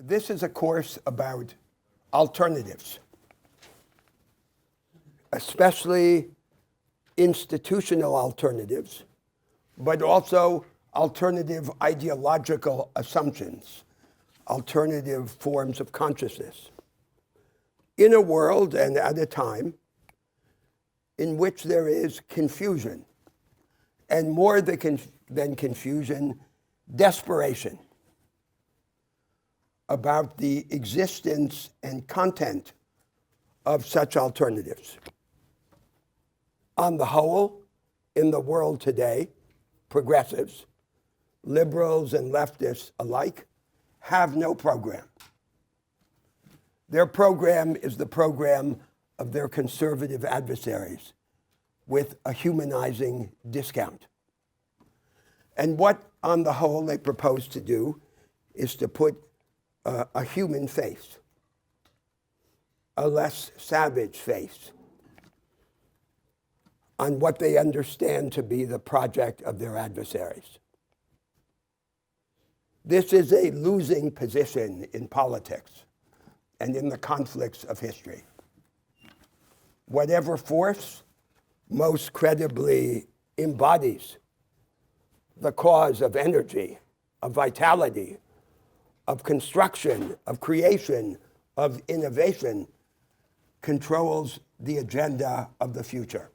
This is a course about alternatives, especially institutional alternatives, but also alternative ideological assumptions, alternative forms of consciousness, in a world and at a time in which there is confusion, and more than confusion, desperation about the existence and content of such alternatives. On the whole, in the world today, progressives, liberals and leftists alike, have no program. Their program is the program of their conservative adversaries with a humanizing discount. And what, on the whole, they propose to do is to put a human face, a less savage face, on what they understand to be the project of their adversaries. This is a losing position in politics and in the conflicts of history. Whatever force most credibly embodies the cause of energy, of vitality, of construction, of creation, of innovation, controls the agenda of the future.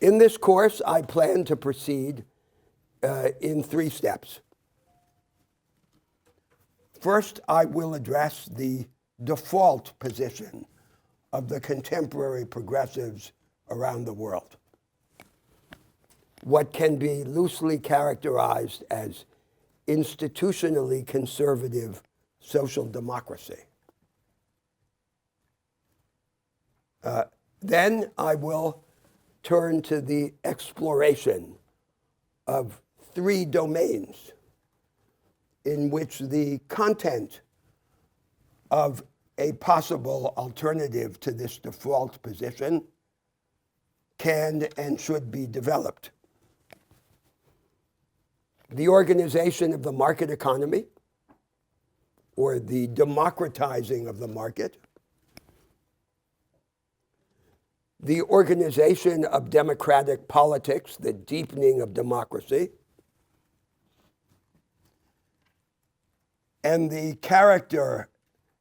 In this course, I plan to proceed in 3 steps. First, I will address the default position of the contemporary progressives around the world, what can be loosely characterized as institutionally conservative social democracy. Then I will turn to the exploration of 3 domains in which the content of a possible alternative to this default position can and should be developed. The organization of the market economy, or the democratizing of the market, the organization of democratic politics, the deepening of democracy, and the character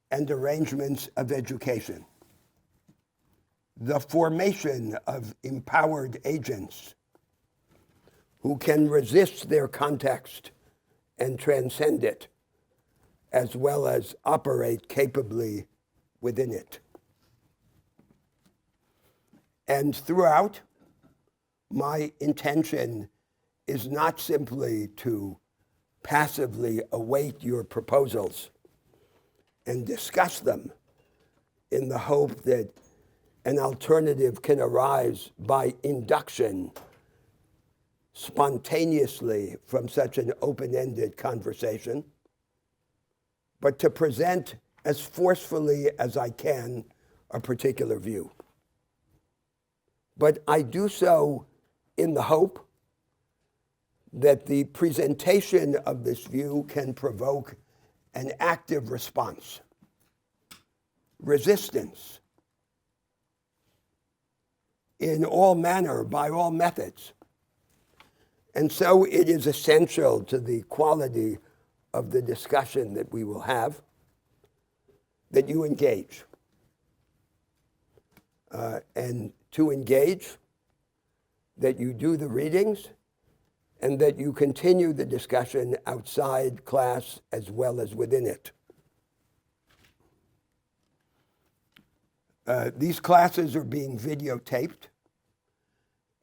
and arrangements of education, the formation of empowered agents who can resist their context and transcend it, as well as operate capably within it. And throughout, my intention is not simply to passively await your proposals and discuss them in the hope that an alternative can arise by induction spontaneously from such an open-ended conversation, but to present as forcefully as I can a particular view. But I do so in the hope that the presentation of this view can provoke an active response, resistance in all manner, by all methods. And so it is essential to the quality of the discussion that we will have that you engage. And to engage, that you do the readings, and that you continue the discussion outside class as well as within it. These classes are being videotaped,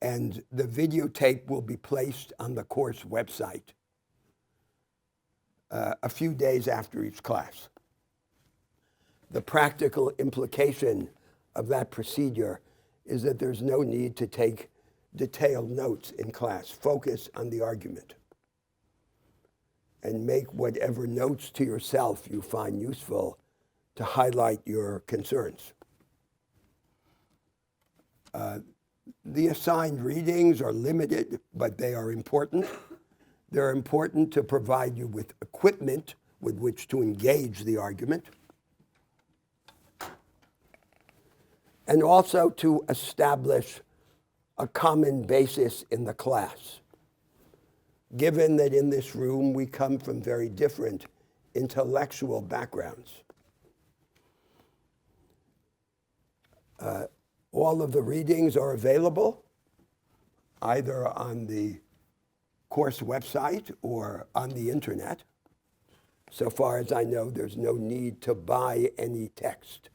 and the videotape will be placed on the course website a few days after each class. The practical implication of that procedure is that there's no need to take detailed notes in class. Focus on the argument and make whatever notes to yourself you find useful to highlight your concerns. The assigned readings are limited, but they are important. They're important to provide you with equipment with which to engage the argument, and also to establish a common basis in the class, given that in this room we come from very different intellectual backgrounds. All of the readings are available either on the course website or on the internet. So far as I know, there's no need to buy any text.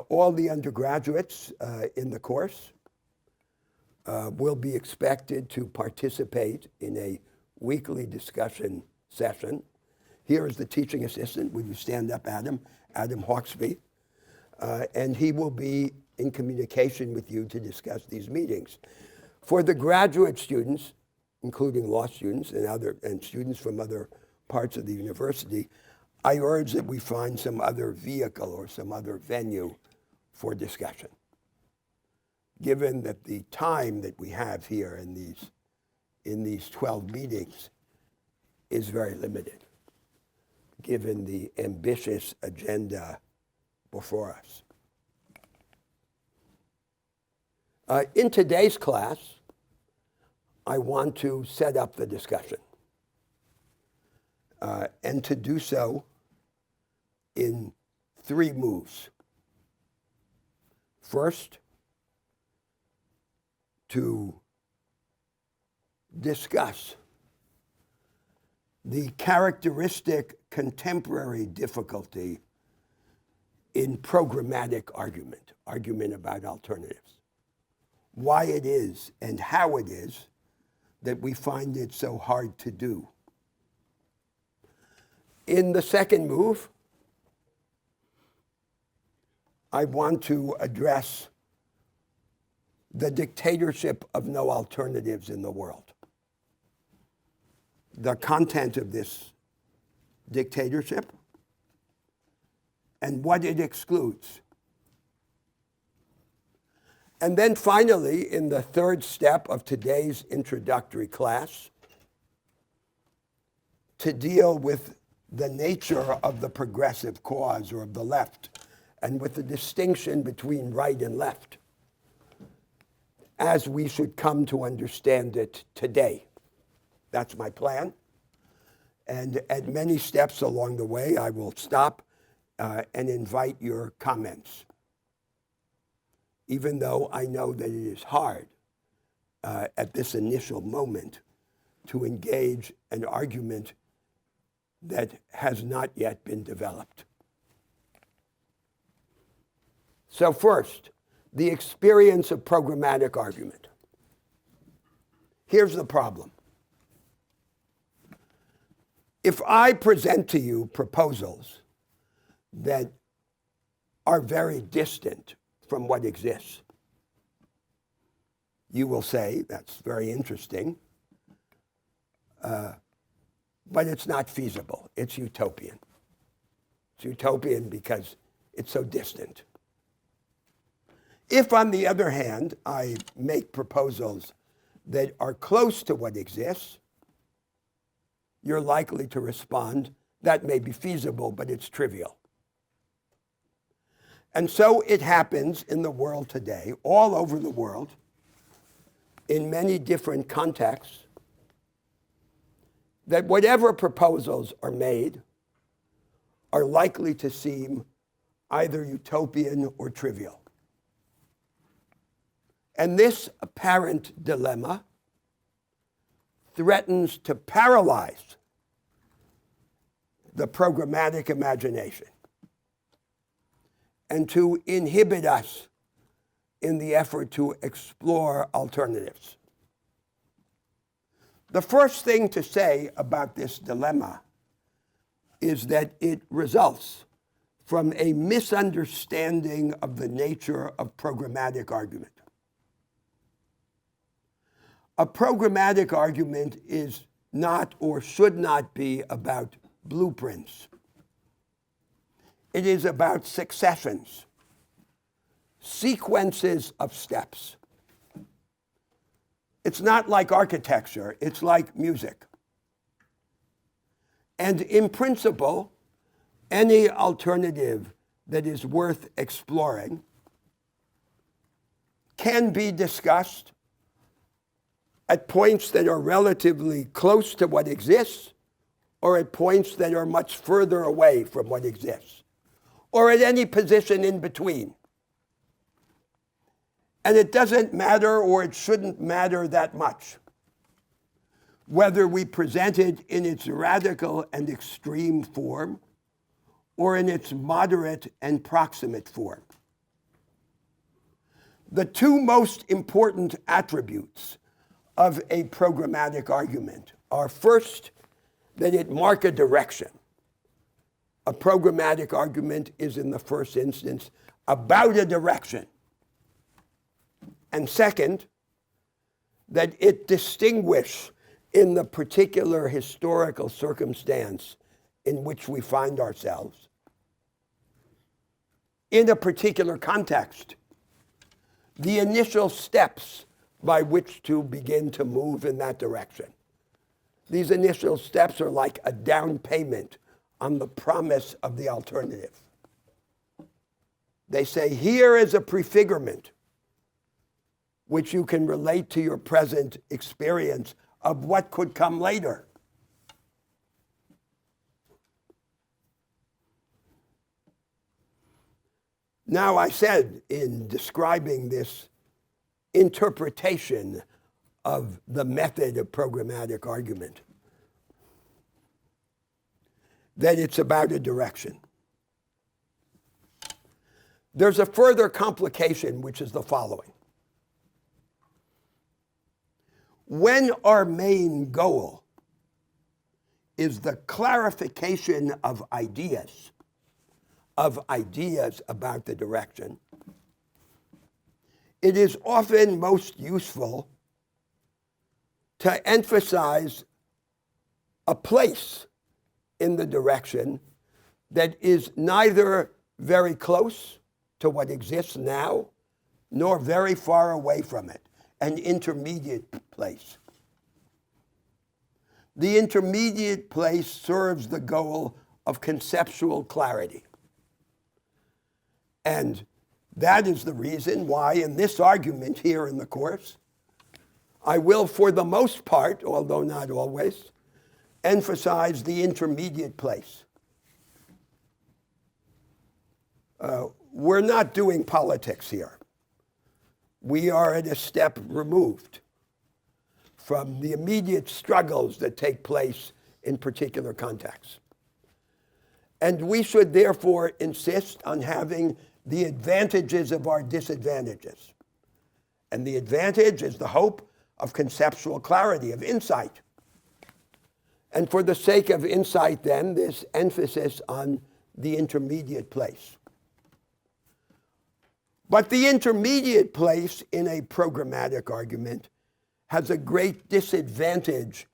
All the undergraduates in the course will be expected to participate in a weekly discussion session. Here is the teaching assistant. Would you stand up, Adam? Adam Hawksby. And he will be in communication with you to discuss these meetings. For the graduate students, including law students and students from other parts of the university, I urge that we find some other vehicle or some other venue for discussion, given that the time that we have here in these 12 meetings is very limited, given the ambitious agenda before us. In today's class, I want to set up the discussion, and to do so in 3 moves. First, to discuss the characteristic contemporary difficulty in programmatic argument about alternatives, why it is and how it is that we find it so hard to do. In the second move, I want to address the dictatorship of no alternatives in the world, the content of this dictatorship, and what it excludes. And then finally, in the third step of today's introductory class, to deal with the nature of the progressive cause or of the left, and with the distinction between right and left, as we should come to understand it today. That's my plan. And at many steps along the way, I will stop and invite your comments, even though I know that it is hard at this initial moment to engage an argument that has not yet been developed. So first, the experience of programmatic argument. Here's the problem. If I present to you proposals that are very distant from what exists, you will say, that's very interesting, but it's not feasible. It's utopian. It's utopian because it's so distant. If, on the other hand, I make proposals that are close to what exists, you're likely to respond, that may be feasible, but it's trivial. And so it happens in the world today, all over the world, in many different contexts, that whatever proposals are made are likely to seem either utopian or trivial. And this apparent dilemma threatens to paralyze the programmatic imagination and to inhibit us in the effort to explore alternatives. The first thing to say about this dilemma is that it results from a misunderstanding of the nature of programmatic argument. A programmatic argument is not or should not be about blueprints. It is about successions, sequences of steps. It's not like architecture, it's like music. And in principle, any alternative that is worth exploring can be discussed at points that are relatively close to what exists, or at points that are much further away from what exists, or at any position in between. And it doesn't matter, or it shouldn't matter that much, whether we present it in its radical and extreme form, or in its moderate and proximate form. The two most important attributes of a programmatic argument are, first, that it mark a direction. A programmatic argument is, in the first instance, about a direction. And second, that it distinguish in the particular historical circumstance in which we find ourselves, in a particular context, the initial steps by which to begin to move in that direction. These initial steps are like a down payment on the promise of the alternative. They say, here is a prefigurement which you can relate to your present experience of what could come later. Now, I said in describing this interpretation of the method of programmatic argument that it's about a direction. There's a further complication, which is the following. When our main goal is the clarification of ideas about the direction, it is often most useful to emphasize a place in the direction that is neither very close to what exists now, nor very far away from it, an intermediate place. The intermediate place serves the goal of conceptual clarity. And that is the reason why in this argument here in the course, I will, for the most part, although not always, emphasize the intermediate place. We're not doing politics here. We are at a step removed from the immediate struggles that take place in particular contexts. And we should therefore insist on having the advantages of our disadvantages. And the advantage is the hope of conceptual clarity, of insight. And for the sake of insight, then, this emphasis on the intermediate place. But the intermediate place in a programmatic argument has a great disadvantage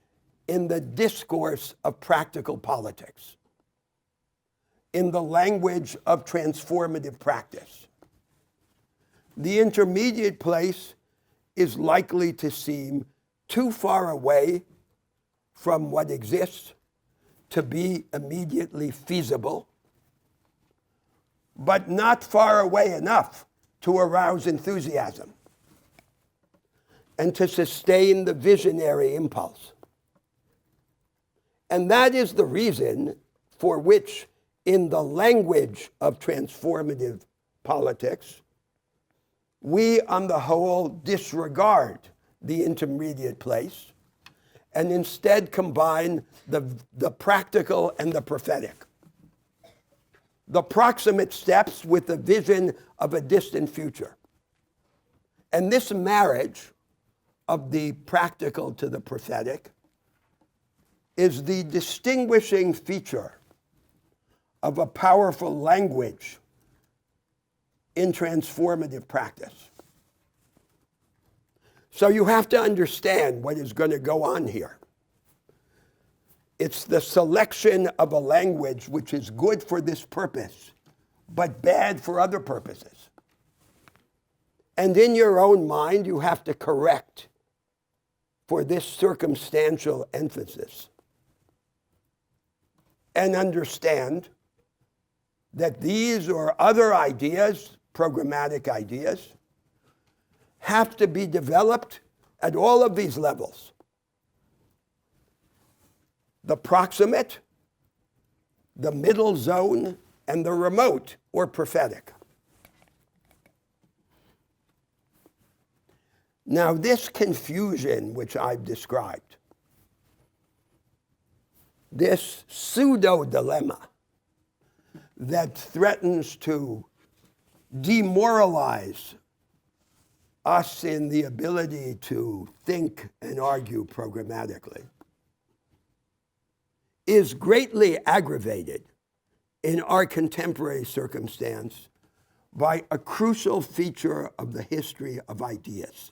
in the discourse of practical politics, in the language of transformative practice. The intermediate place is likely to seem too far away from what exists to be immediately feasible, but not far away enough to arouse enthusiasm and to sustain the visionary impulse. And that is the reason for which, in the language of transformative politics, we, on the whole, disregard the intermediate place and instead combine the practical and the prophetic, the proximate steps with the vision of a distant future. And this marriage of the practical to the prophetic is the distinguishing feature of a powerful language in transformative practice. So you have to understand what is going to go on here. It's the selection of a language which is good for this purpose, but bad for other purposes. And in your own mind, you have to correct for this circumstantial emphasis and understand that these or other ideas, programmatic ideas, have to be developed at all of these levels. The proximate, the middle zone, and the remote or prophetic. Now, this confusion which I've described, this pseudo-dilemma that threatens to demoralize us in the ability to think and argue programmatically, is greatly aggravated in our contemporary circumstance by a crucial feature of the history of ideas,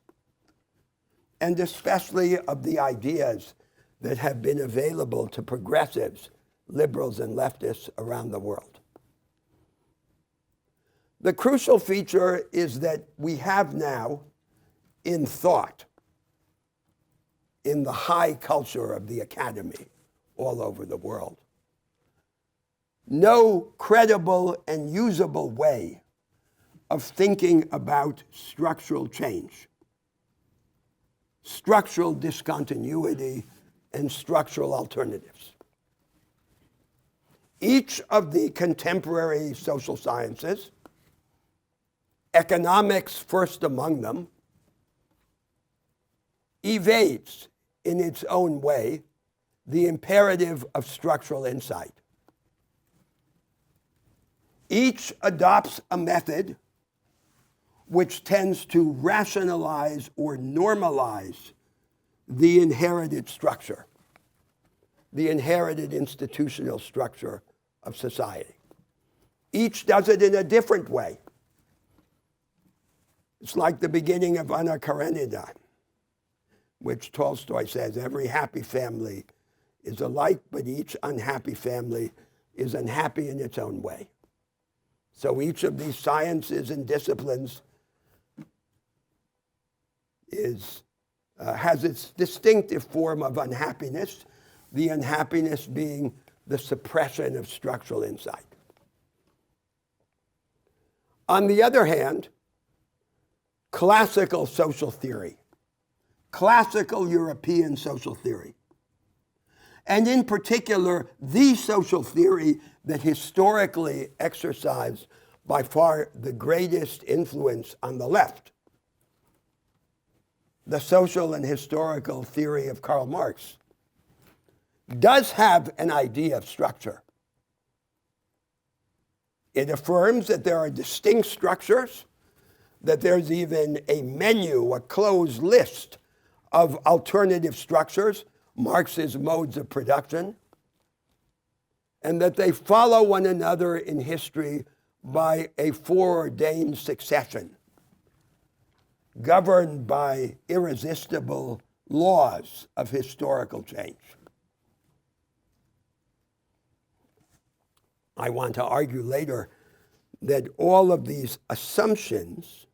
and especially of the ideas that have been available to progressives, liberals, and leftists around the world. The crucial feature is that we have now in thought, in the high culture of the academy all over the world, no credible and usable way of thinking about structural change, structural discontinuity, and structural alternatives. Each of the contemporary social sciences, economics first among them, evades in its own way the imperative of structural insight. Each adopts a method which tends to rationalize or normalize the inherited structure, the inherited institutional structure of society. Each does it in a different way. It's like the beginning of Anna Karenina, which Tolstoy says, every happy family is alike, but each unhappy family is unhappy in its own way. So each of these sciences and disciplines has its distinctive form of unhappiness, the unhappiness being the suppression of structural insight. On the other hand, classical social theory, classical European social theory, and in particular, the social theory that historically exercised by far the greatest influence on the left, the social and historical theory of Karl Marx, does have an idea of structure. It affirms that there are distinct structures, that there's even a menu, a closed list of alternative structures, Marx's modes of production, and that they follow one another in history by a foreordained succession, governed by irresistible laws of historical change. I want to argue later that all of these assumptions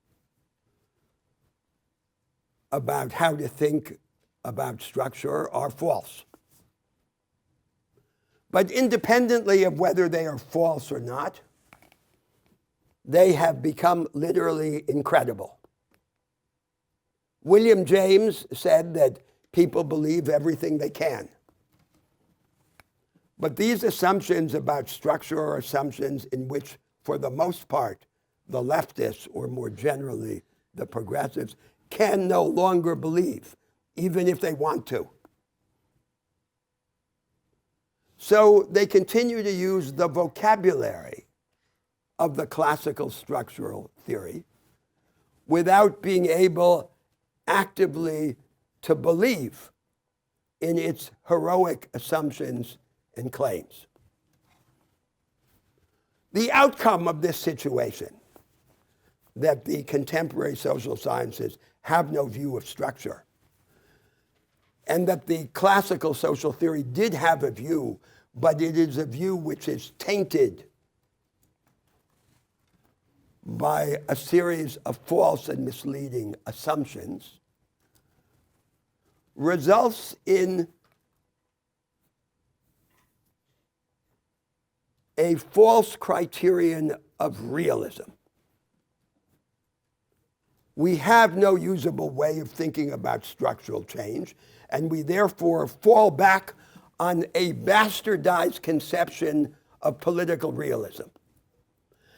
about how to think about structure are false. But independently of whether they are false or not, they have become literally incredible. William James said that people believe everything they can. But these assumptions about structure are assumptions in which, for the most part, the leftists, or more generally, the progressives, can no longer believe, even if they want to. So they continue to use the vocabulary of the classical structural theory without being able actively to believe in its heroic assumptions and claims. The outcome of this situation, that the contemporary social sciences have no view of structure, and that the classical social theory did have a view, but it is a view which is tainted by a series of false and misleading assumptions, results in a false criterion of realism. We have no usable way of thinking about structural change, and we therefore fall back on a bastardized conception of political realism.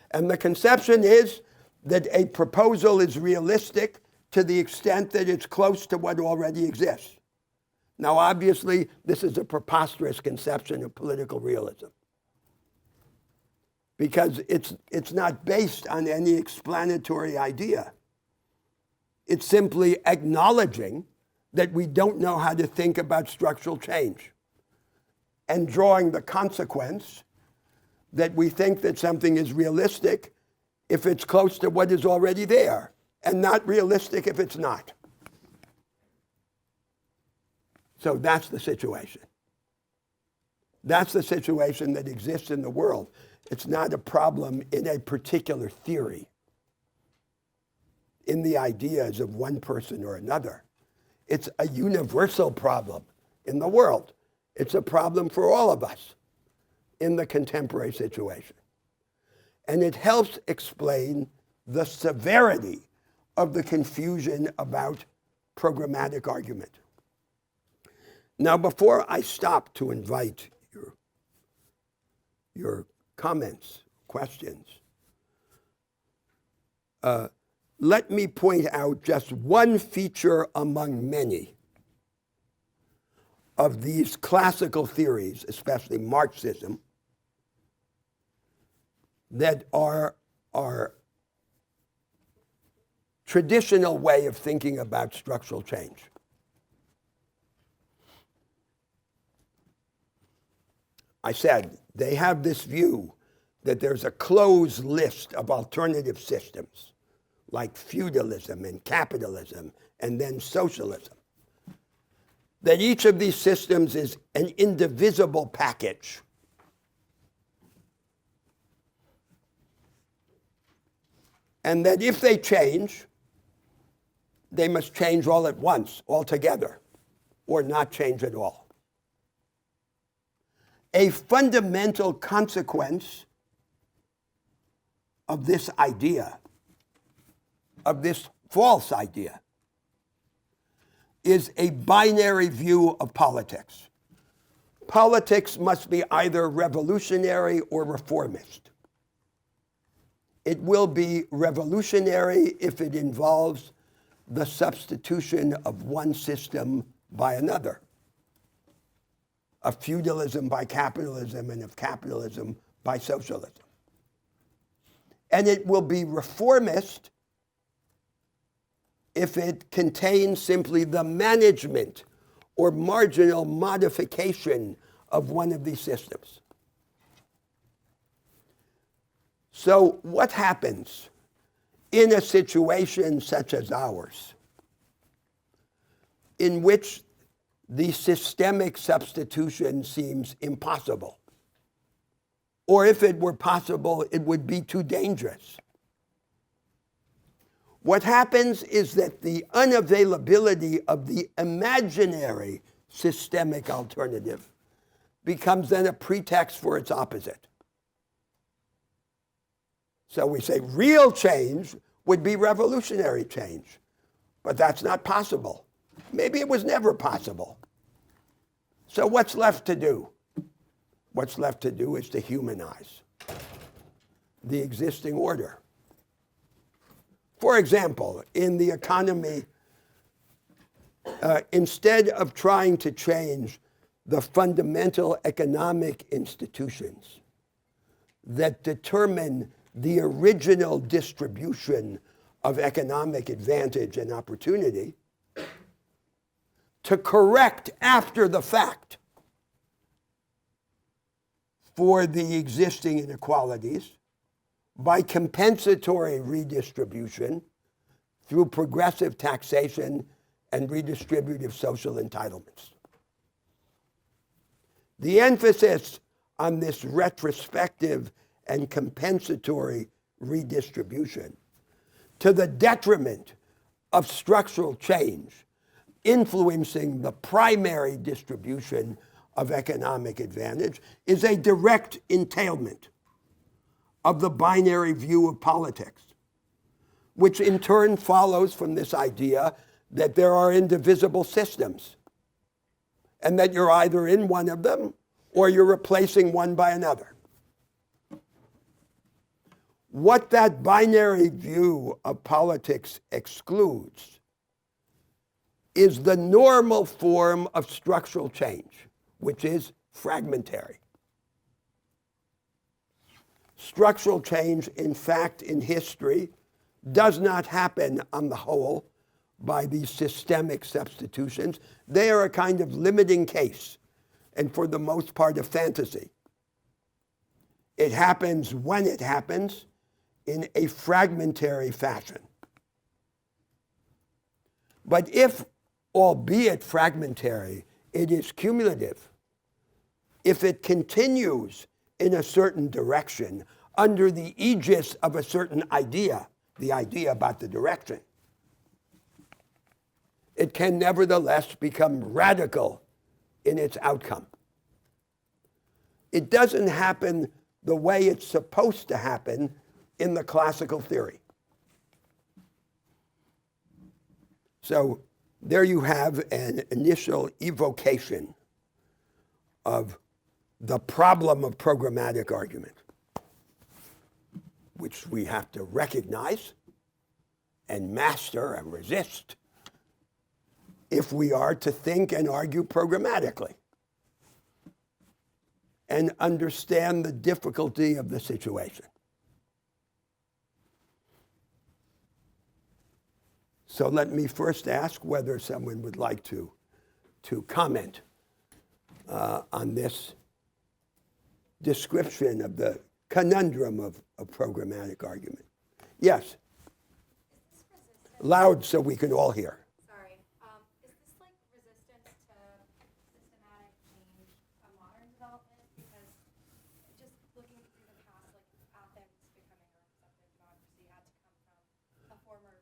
And the conception is that a proposal is realistic to the extent that it's close to what already exists. Now, obviously, this is a preposterous conception of political realism because it's not based on any explanatory idea. It's simply acknowledging that we don't know how to think about structural change and drawing the consequence that we think that something is realistic if it's close to what is already there and not realistic if it's not. So that's the situation. That's the situation that exists in the world. It's not a problem in a particular theory, in the ideas of one person or another. It's a universal problem in the world. It's a problem for all of us in the contemporary situation. And it helps explain the severity of the confusion about programmatic argument. Now, before I stop to invite your comments, questions, let me point out just one feature among many of these classical theories, especially Marxism, that are our traditional way of thinking about structural change. I said they have this view that there's a closed list of alternative systems like feudalism and capitalism and then socialism. That each of these systems is an indivisible package. And that if they change, they must change all at once, altogether, or not change at all. A fundamental consequence of this idea, of this false idea, is a binary view of politics. Politics must be either revolutionary or reformist. It will be revolutionary if it involves the substitution of one system by another, of feudalism by capitalism and of capitalism by socialism. And it will be reformist if it contains simply the management or marginal modification of one of these systems. So what happens in a situation such as ours, in which the systemic substitution seems impossible? Or if it were possible, it would be too dangerous. What happens is that the unavailability of the imaginary systemic alternative becomes then a pretext for its opposite. So we say real change would be revolutionary change, but that's not possible. Maybe it was never possible. So what's left to do? What's left to do is to humanize the existing order. For example, in the economy, instead of trying to change the fundamental economic institutions that determine the original distribution of economic advantage and opportunity, to correct after the fact for the existing inequalities by compensatory redistribution through progressive taxation and redistributive social entitlements. The emphasis on this retrospective and compensatory redistribution to the detriment of structural change influencing the primary distribution of economic advantage is a direct entailment of the binary view of politics, which in turn follows from this idea that there are indivisible systems and that you're either in one of them or you're replacing one by another. What that binary view of politics excludes is the normal form of structural change, which is fragmentary. Structural change, in fact, in history, does not happen on the whole by these systemic substitutions. They are a kind of limiting case, and for the most part, a fantasy. It happens when it happens in a fragmentary fashion. But if, albeit fragmentary, it is cumulative, if it continues in a certain direction under the aegis of a certain idea, the idea about the direction, it can nevertheless become radical in its outcome. It doesn't happen the way it's supposed to happen in the classical theory. So there you have an initial evocation of the problem of programmatic argument, which we have to recognize and master and resist if we are to think and argue programmatically and understand the difficulty of the situation. So let me first ask whether someone would like to comment on this description of the conundrum of programmatic argument. Yes. Loud so we can all hear. Sorry. Is this like resistance to systematic change a modern development? Because just looking through the past, like Athens becoming a representative democracy had to come from a former,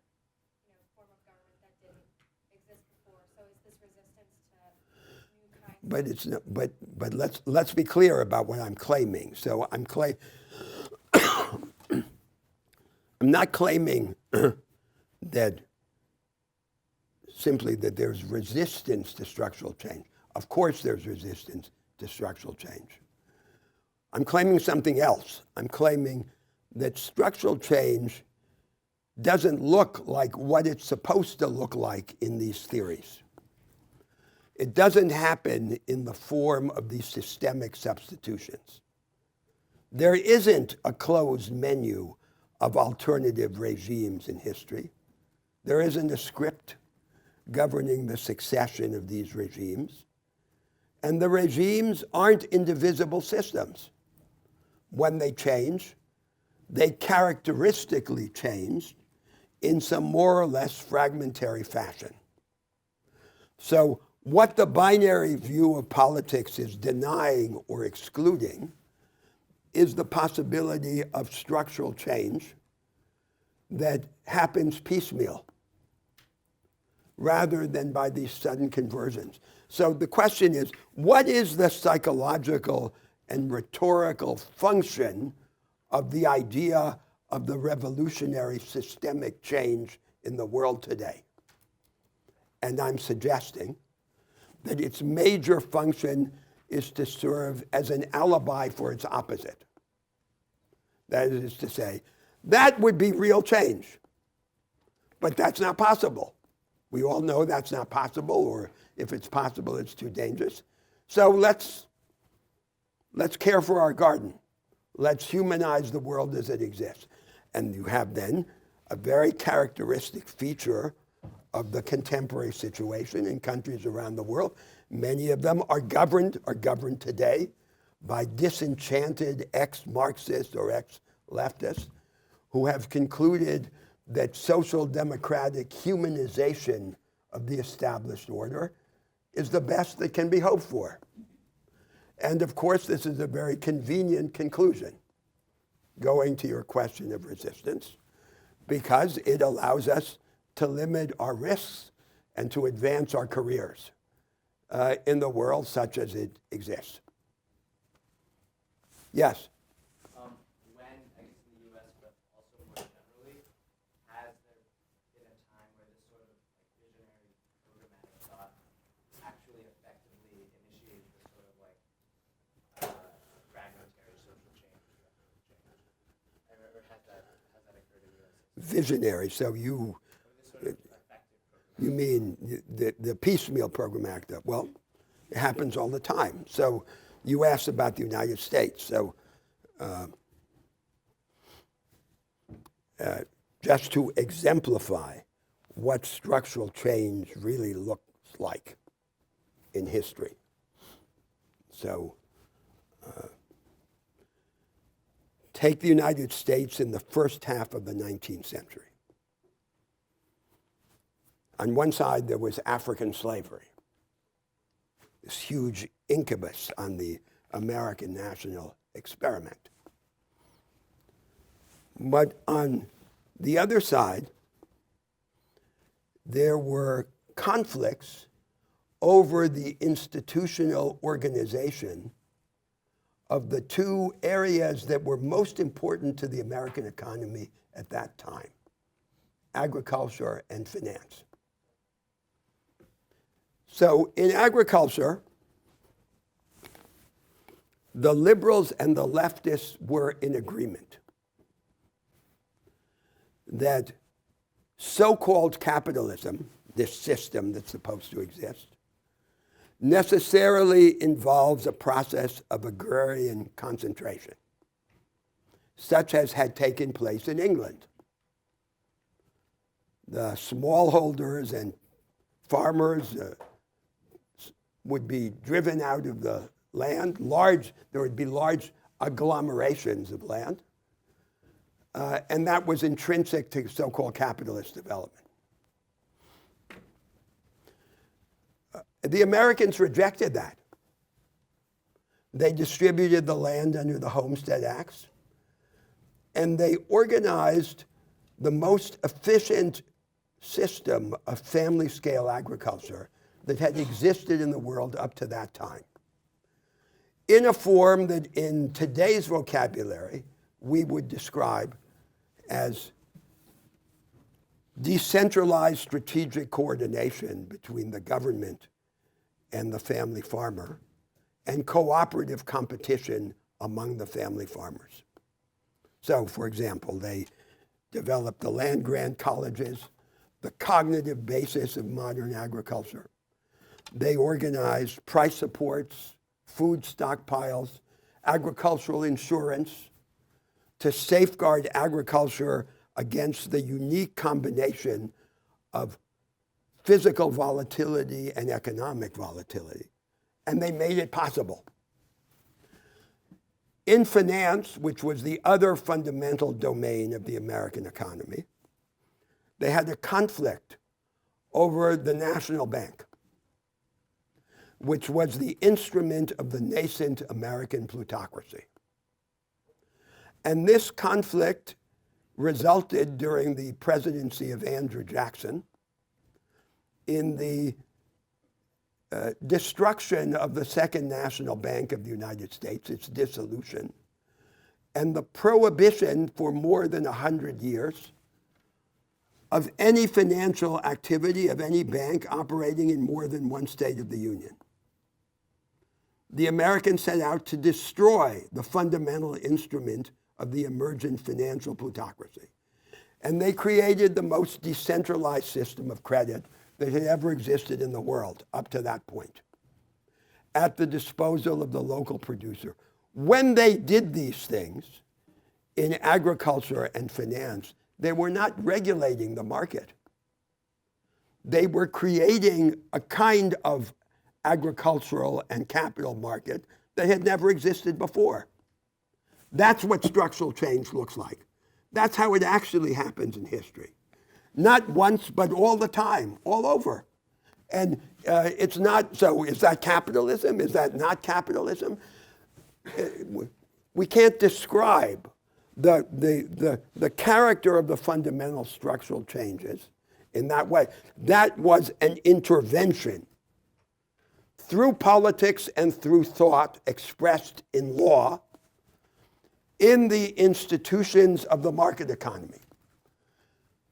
form of government that didn't exist before. So is this resistance to new kinds? But it's not, but let's be clear about what I'm claiming. So I'm not claiming that simply that there's resistance to structural change. Of course there's resistance to structural change. I'm claiming something else. I'm claiming that structural change doesn't look like what it's supposed to look like in these theories. It doesn't happen in the form of these systemic substitutions. There isn't a closed menu of alternative regimes in history. There isn't a script governing the succession of these regimes. And the regimes aren't indivisible systems. When they change, they characteristically change in some more or less fragmentary fashion. So what the binary view of politics is denying or excluding is the possibility of structural change that happens piecemeal rather than by these sudden conversions. So the question is, what is the psychological and rhetorical function of the idea of the revolutionary systemic change in the world today? And I'm suggesting that its major function is to serve as an alibi for its opposite. That is to say, that would be real change. But that's not possible. We all know that's not possible, or if it's possible, it's too dangerous. So let's care for our garden. Let's humanize the world as it exists. And you have then a very characteristic feature of the contemporary situation in countries around the world. Many of them are governed today by disenchanted ex-Marxists or ex-leftists who have concluded that social democratic humanization of the established order is the best that can be hoped for. And of course, this is a very convenient conclusion, going to your question of resistance, because it allows us to limit our risks and to advance our careers in the world such as it exists. Yes? When, I guess in the U.S., but also more generally, has there been a time where this sort of like visionary programmatic thought actually effectively initiated this sort of like fragmentary social change, or has that occurred in the U.S.? Visionary, so you This sort of effective programmatic. You mean the piecemeal programmatic? Well, it happens all the time. So you asked about the United States. So just to exemplify what structural change really looks like in history. So take the United States in the first half of the 19th century. On one side, there was African slavery, this huge incubus on the American national experiment. But on the other side, there were conflicts over the institutional organization of the two areas that were most important to the American economy at that time, agriculture and finance. So in agriculture, the liberals and the leftists were in agreement that so-called capitalism, this system that's supposed to exist, necessarily involves a process of agrarian concentration, such as had taken place in England. The smallholders and farmers would be driven out of the land. There would be large agglomerations of land. And that was intrinsic to so-called capitalist development. The Americans rejected that. They distributed the land under the Homestead Acts, and they organized the most efficient system of family-scale agriculture that had existed in the world up to that time, in a form that in today's vocabulary we would describe as decentralized strategic coordination between the government and the family farmer, and cooperative competition among the family farmers. So, for example, they developed the land-grant colleges, the cognitive basis of modern agriculture. They organized price supports, food stockpiles, agricultural insurance to safeguard agriculture against the unique combination of physical volatility and economic volatility. And they made it possible. In finance, which was the other fundamental domain of the American economy, they had a conflict over the national bank, which was the instrument of the nascent American plutocracy. And this conflict resulted during the presidency of Andrew Jackson in the destruction of the Second National Bank of the United States, its dissolution, and the prohibition for more than 100 years of any financial activity of any bank operating in more than one state of the Union. The Americans set out to destroy the fundamental instrument of the emergent financial plutocracy. And they created the most decentralized system of credit that had ever existed in the world up to that point, at the disposal of the local producer. When they did these things in agriculture and finance, they were not regulating the market. They were creating a kind of agricultural and capital market that had never existed before. That's what structural change looks like. That's how it actually happens in history. Not once, but all the time, all over. And it's not, so is that capitalism? Is that not capitalism? We can't describe the character of the fundamental structural changes in that way. That was an intervention through politics and through thought expressed in law in the institutions of the market economy.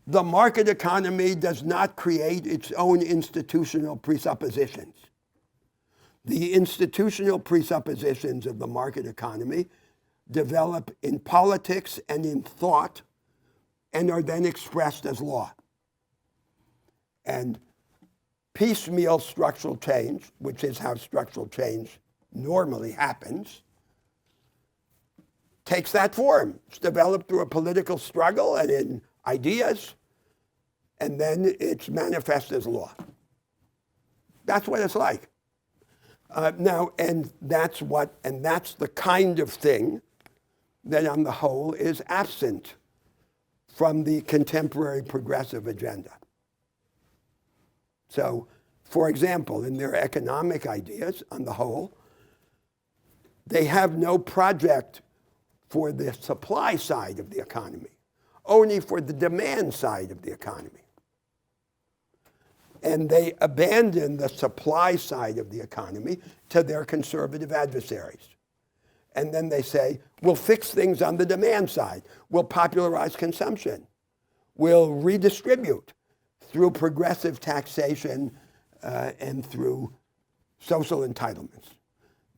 The market economy does not create its own institutional presuppositions. The institutional presuppositions of the market economy develop in politics and in thought and are then expressed as law. And piecemeal structural change, which is how structural change normally happens, takes that form. It's developed through a political struggle and in ideas, and then it's manifest as law. That's what it's like. And that's the kind of thing that on the whole is absent from the contemporary progressive agenda. So, for example, in their economic ideas, on the whole, they have no project for the supply side of the economy, only for the demand side of the economy. And they abandon the supply side of the economy to their conservative adversaries. And then they say, we'll fix things on the demand side. We'll popularize consumption. We'll redistribute through progressive taxation and through social entitlements.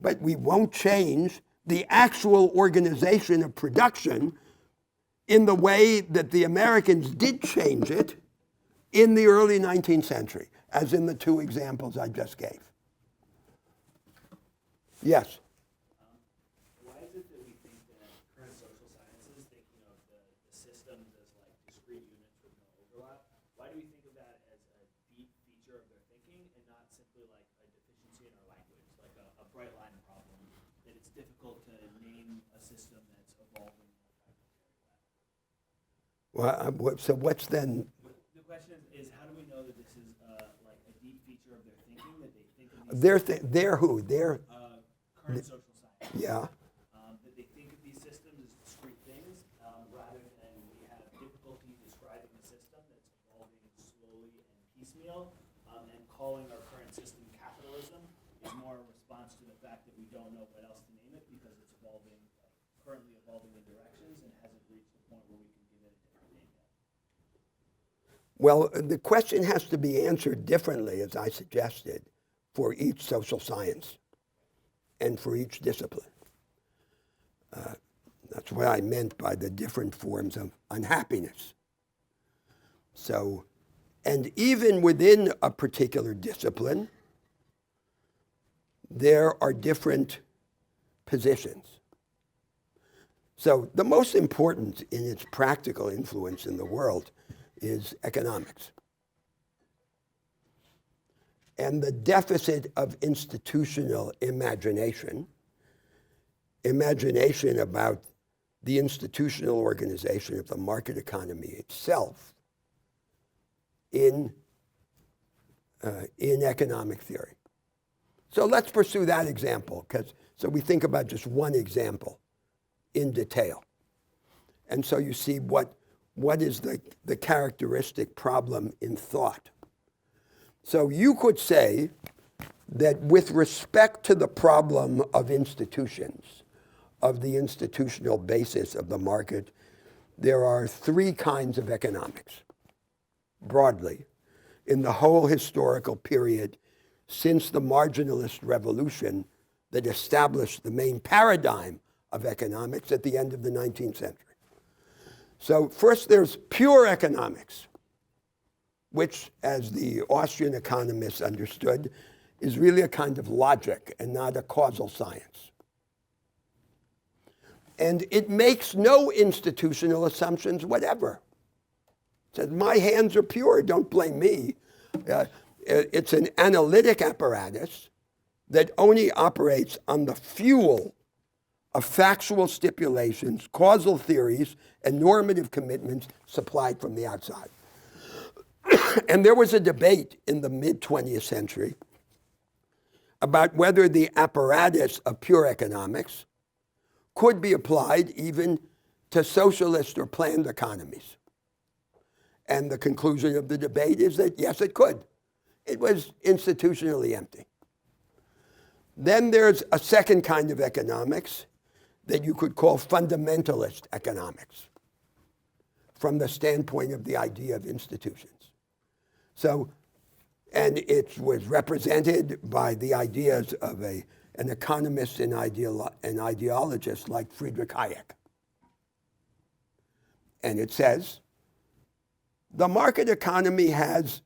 But we won't change the actual organization of production in the way that the Americans did change it in the early 19th century, as in the two examples I just gave. Yes? Why is it that we think that current social sciences, thinking of the systems as like discrete units with no overlap, why do we think of that as a deep feature of their thinking and not simply like a deficiency in our language, like a bright line problem, that it's difficult to name a system that's evolving in a fragmentary way? Well, so what's then? The question is how do we know that this is like a deep feature of their thinking, that they think of these They're who? They're, current social science? yeah. That they think of these systems as discrete things, rather than we have difficulty describing a system that's evolving slowly and piecemeal, and calling our current system capitalism is more a response to the fact that we don't know what else to name it because it's evolving, currently evolving in directions and hasn't reached the point where we can give it a different name yet. Well, the question has to be answered differently, as I suggested, for each social science and for each discipline. That's what I meant by the different forms of unhappiness. So, and even within a particular discipline, there are different positions. So the most important in its practical influence in the world is economics. And the deficit of institutional imagination about the institutional organization of the market economy itself in economic theory. So let's pursue that example, so we think about just one example in detail. And so you see what is the characteristic problem in thought. So you could say that with respect to the problem of institutions, of the institutional basis of the market, there are three kinds of economics, broadly, in the whole historical period since the marginalist revolution that established the main paradigm of economics at the end of the 19th century. So first there's pure economics, which, as the Austrian economists understood, is really a kind of logic and not a causal science. And it makes no institutional assumptions whatever. It says, my hands are pure, don't blame me. It's an analytic apparatus that only operates on the fuel of factual stipulations, causal theories, and normative commitments supplied from the outside. And there was a debate in the mid-20th century about whether the apparatus of pure economics could be applied even to socialist or planned economies. And the conclusion of the debate is that, yes, it could. It was institutionally empty. Then there's a second kind of economics that you could call fundamentalist economics from the standpoint of the idea of institutions. So, and it was represented by the ideas of an economist and ideologist like Friedrich Hayek. And it says, the market economy has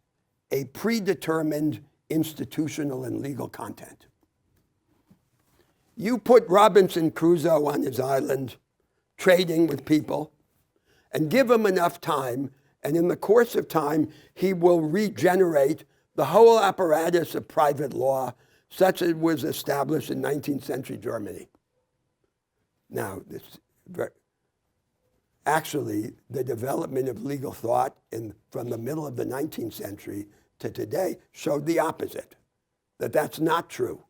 a predetermined institutional and legal content. You put Robinson Crusoe on his island, trading with people, and give him enough time, and in the course of time, he will regenerate the whole apparatus of private law, such as it was established in 19th century Germany. Now, actually, the development of legal thought from the middle of the 19th century to today showed the opposite, that that's not true,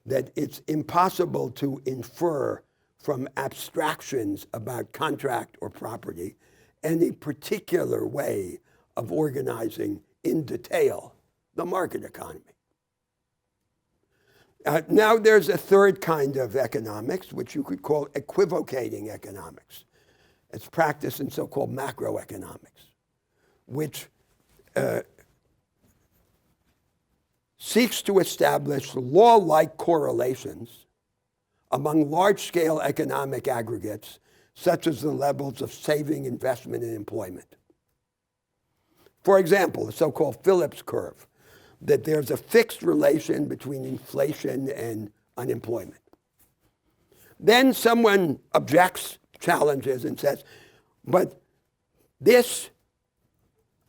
that it's impossible to infer from abstractions about contract or property any particular way of organizing in detail the market economy. Now there's a third kind of economics, which you could call equivocating economics. It's practiced in so-called macroeconomics, which seeks to establish law-like correlations among large-scale economic aggregates, such as the levels of saving, investment, and employment. For example, the so-called Phillips curve, that there's a fixed relation between inflation and unemployment. Then someone objects, challenges, and says, but this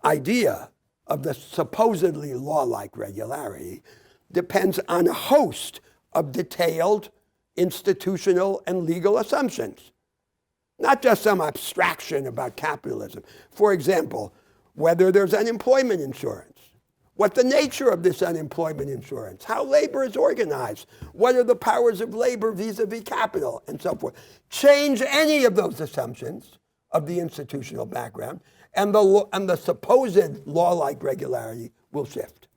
idea of the supposedly law-like regularity depends on a host of detailed institutional and legal assumptions, not just some abstraction about capitalism. For example, whether there's unemployment insurance, what the nature of this unemployment insurance, how labor is organized, what are the powers of labor vis-a-vis capital, and so forth. Change any of those assumptions of the institutional background, and the supposed law-like regularity will shift.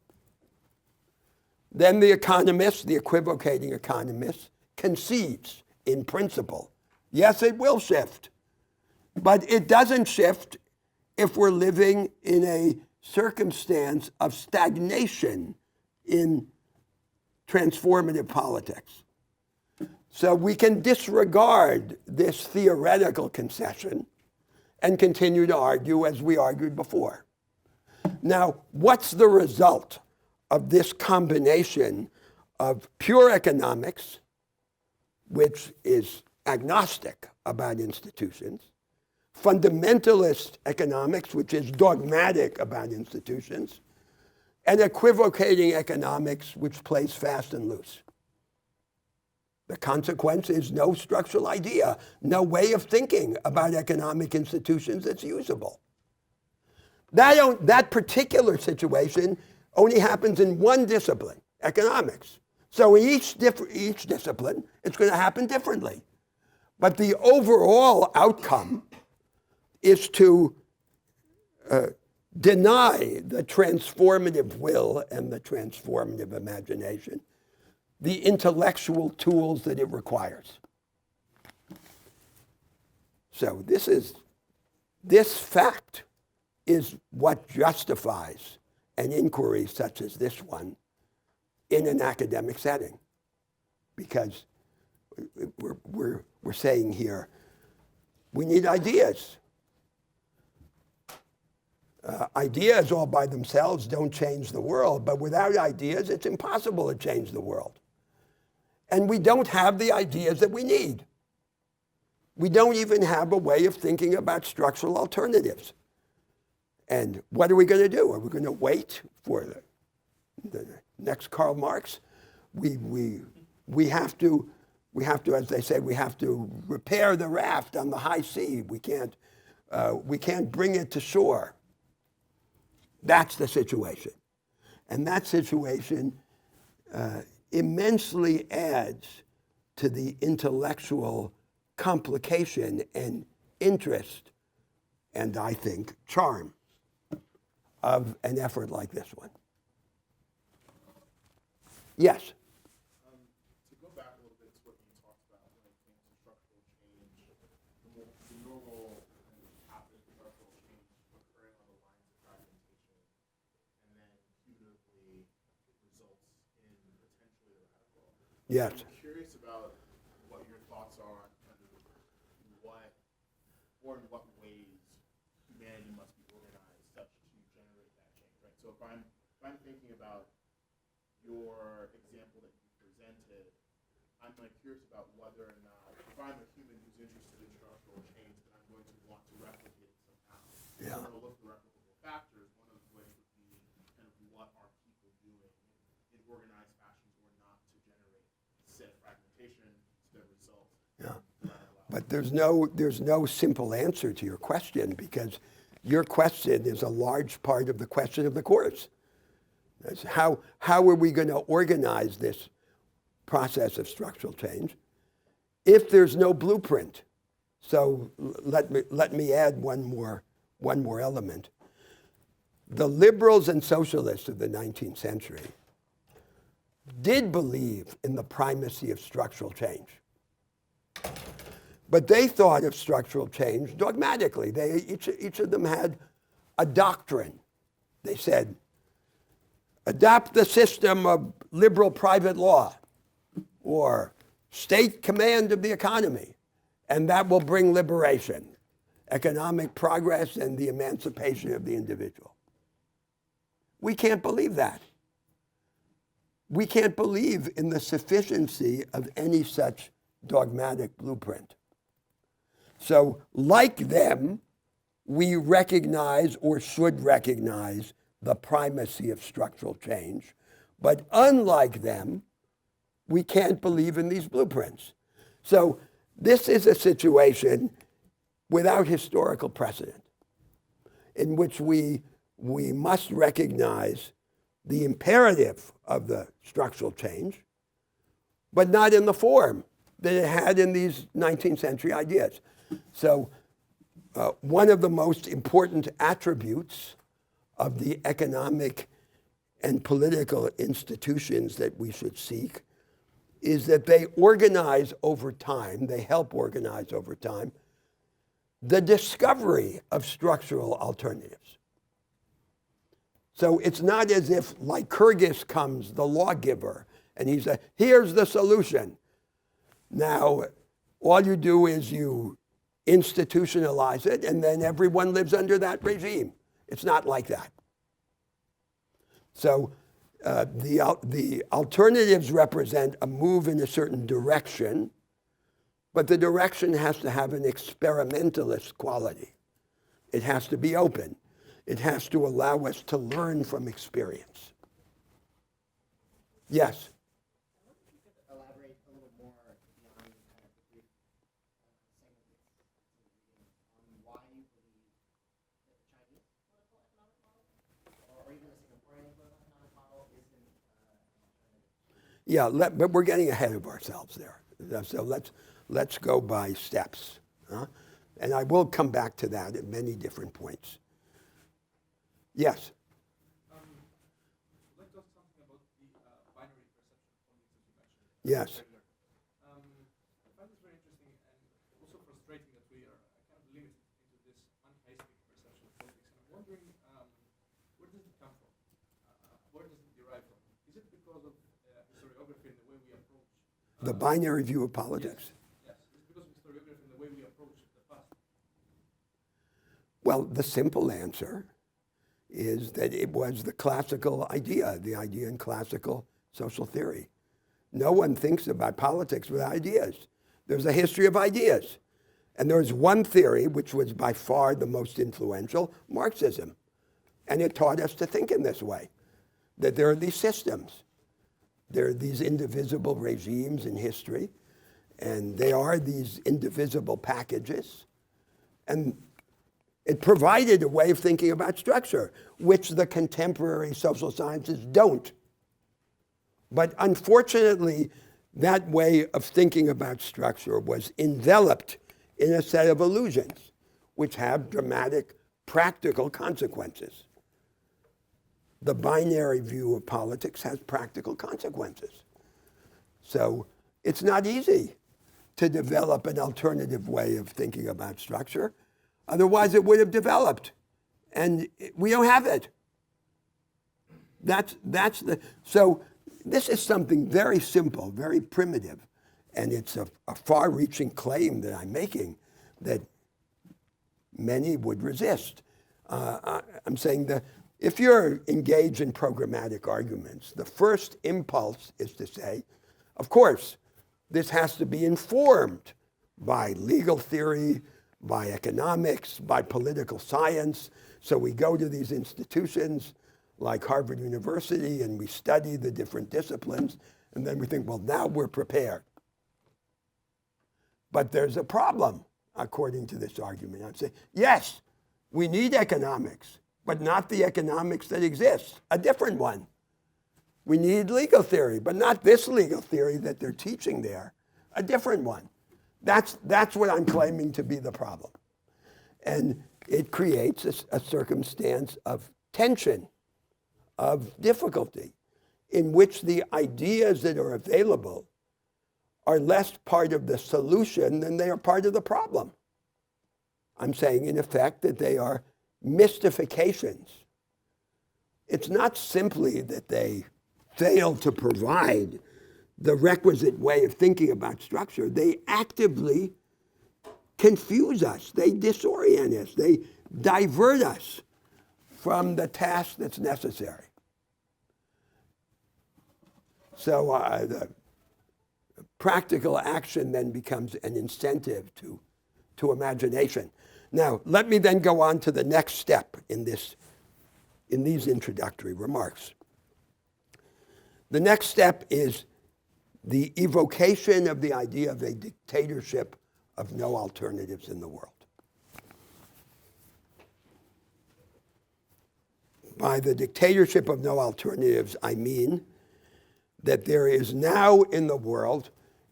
Then the economist, the equivocating economist, concedes in principle, yes, it will shift, but it doesn't shift if we're living in a circumstance of stagnation in transformative politics. So we can disregard this theoretical concession and continue to argue as we argued before. Now, what's the result of this combination of pure economics, which is agnostic about institutions, fundamentalist economics, which is dogmatic about institutions, and equivocating economics, which plays fast and loose? The consequence is no structural idea, no way of thinking about economic institutions that's usable. That particular situation only happens in one discipline, economics. So in each discipline, it's going to happen differently. But the overall outcome is to deny the transformative will and the transformative imagination the intellectual tools that it requires. So this fact is what justifies an inquiry such as this one in an academic setting, because we're saying here, we need ideas. Ideas all by themselves don't change the world, but without ideas, it's impossible to change the world. And we don't have the ideas that we need. We don't even have a way of thinking about structural alternatives. And what are we going to do? Are we going to wait for the next Karl Marx? We have to, as they say, we have to repair the raft on the high sea. We can't bring it to shore. That's the situation. And that situation immensely adds to the intellectual complication and interest and I think charm of an effort like this one. Yes? To go back a little bit to what you talked about when it came to structural change, the normal kind of pathway to structural change occurring on the lines of fragmentation, and then cumulatively results in potentially a radical. Yes. I'm curious about what your thoughts are on kind of what, or in what ways humanity must be organized such to generate that change, right? So if I'm thinking about your example that you presented, I'm like curious about whether or not, if I'm a human who's interested in structural change, then I'm going to want to replicate it somehow. Yeah. I'm going to look for replicable factors. One of which would be kind of what are people doing in organized fashions or not to generate said fragmentation to result. Yeah. But there's no simple answer to your question, because your question is a large part of the question of the course. That's how are we going to organize this process of structural change if there's no blueprint? So let me add one more element. The liberals and socialists of the 19th century did believe in the primacy of structural change. But they thought of structural change dogmatically. Each of them had a doctrine. They said, adopt the system of liberal private law or state command of the economy, and that will bring liberation, economic progress, and the emancipation of the individual. We can't believe that. We can't believe in the sufficiency of any such dogmatic blueprint. So, like them, we recognize or should recognize the primacy of structural change. But unlike them, we can't believe in these blueprints. So this is a situation without historical precedent, in which we must recognize the imperative of the structural change, but not in the form that it had in these 19th century ideas. So one of the most important attributes of the economic and political institutions that we should seek is that they organize over time, they help organize over time, the discovery of structural alternatives. So it's not as if Lycurgus comes, the lawgiver, and he says, here's the solution. Now, all you do is you institutionalize it, and then everyone lives under that regime. It's not like that. So the alternatives represent a move in a certain direction, but the direction has to have an experimentalist quality. It has to be open. It has to allow us to learn from experience. Yes? I wonder if you could elaborate a little more beyond kind of the brief segment on why you believe that the Chinese political economic model, or even the Singaporean political economic model, isn't an alternative. Yeah, but we're getting ahead of ourselves there. So let's go by steps. And I will come back to that at many different points. Yes? I'd like to ask something about the binary perception politics that you mentioned. Yes. Earlier. I find this very interesting and also frustrating that we are kind of limited into this unheistic perception of politics. And I'm wondering, where does it come from? Where does it derive from? Is it because of historiography and the way we approach? The binary view of politics? Yes. Is it because of historiography and the way we approach the past? Well, the simple answer is that it was the classical idea, the idea in classical social theory. No one thinks about politics without ideas. There's a history of ideas. And there's one theory, which was by far the most influential, Marxism. And it taught us to think in this way, that there are these systems. There are these indivisible regimes in history, and they are these indivisible packages. And it provided a way of thinking about structure, which the contemporary social sciences don't. But unfortunately, that way of thinking about structure was enveloped in a set of illusions, which have dramatic practical consequences. The binary view of politics has practical consequences. So it's not easy to develop an alternative way of thinking about structure. Otherwise, it would have developed. And we don't have it. So this is something very simple, very primitive. And it's a far-reaching claim that I'm making that many would resist. I'm saying that if you're engaged in programmatic arguments, the first impulse is to say, of course, this has to be informed by legal theory, by economics, by political science. So we go to these institutions like Harvard University and we study the different disciplines, and then we think, well, now we're prepared. But there's a problem, according to this argument. I'd say, yes, we need economics, but not the economics that exists, a different one. We need legal theory, but not this legal theory that they're teaching there, a different one. That's what I'm claiming to be the problem. And it creates a circumstance of tension, of difficulty, in which the ideas that are available are less part of the solution than they are part of the problem. I'm saying, in effect, that they are mystifications. It's not simply that they fail to provide the requisite way of thinking about structure. They actively confuse us. They disorient us. They divert us from the task that's necessary. So the practical action then becomes an incentive to imagination. Now, let me then go on to the next step in these introductory remarks. The next step is the evocation of the idea of a dictatorship of no alternatives in the world. By the dictatorship of no alternatives, I mean that there is now in the world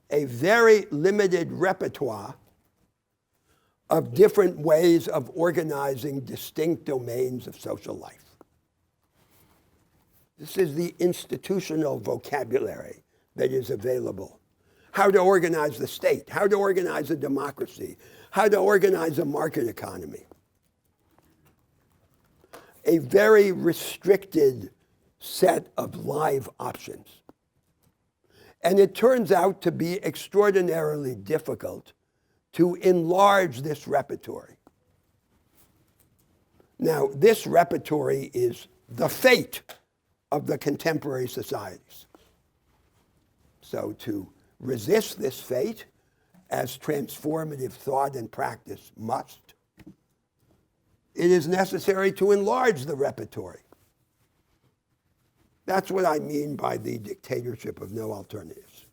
a very limited repertoire of different ways of organizing distinct domains of social life. This is the institutional vocabulary that is available. How to organize the state, how to organize a democracy, how to organize a market economy. A very restricted set of live options. And it turns out to be extraordinarily difficult to enlarge this repertory. Now, this repertory is the fate of the contemporary societies. So to resist this fate, as transformative thought and practice must, it is necessary to enlarge the repertory. That's what I mean by the dictatorship of no alternatives.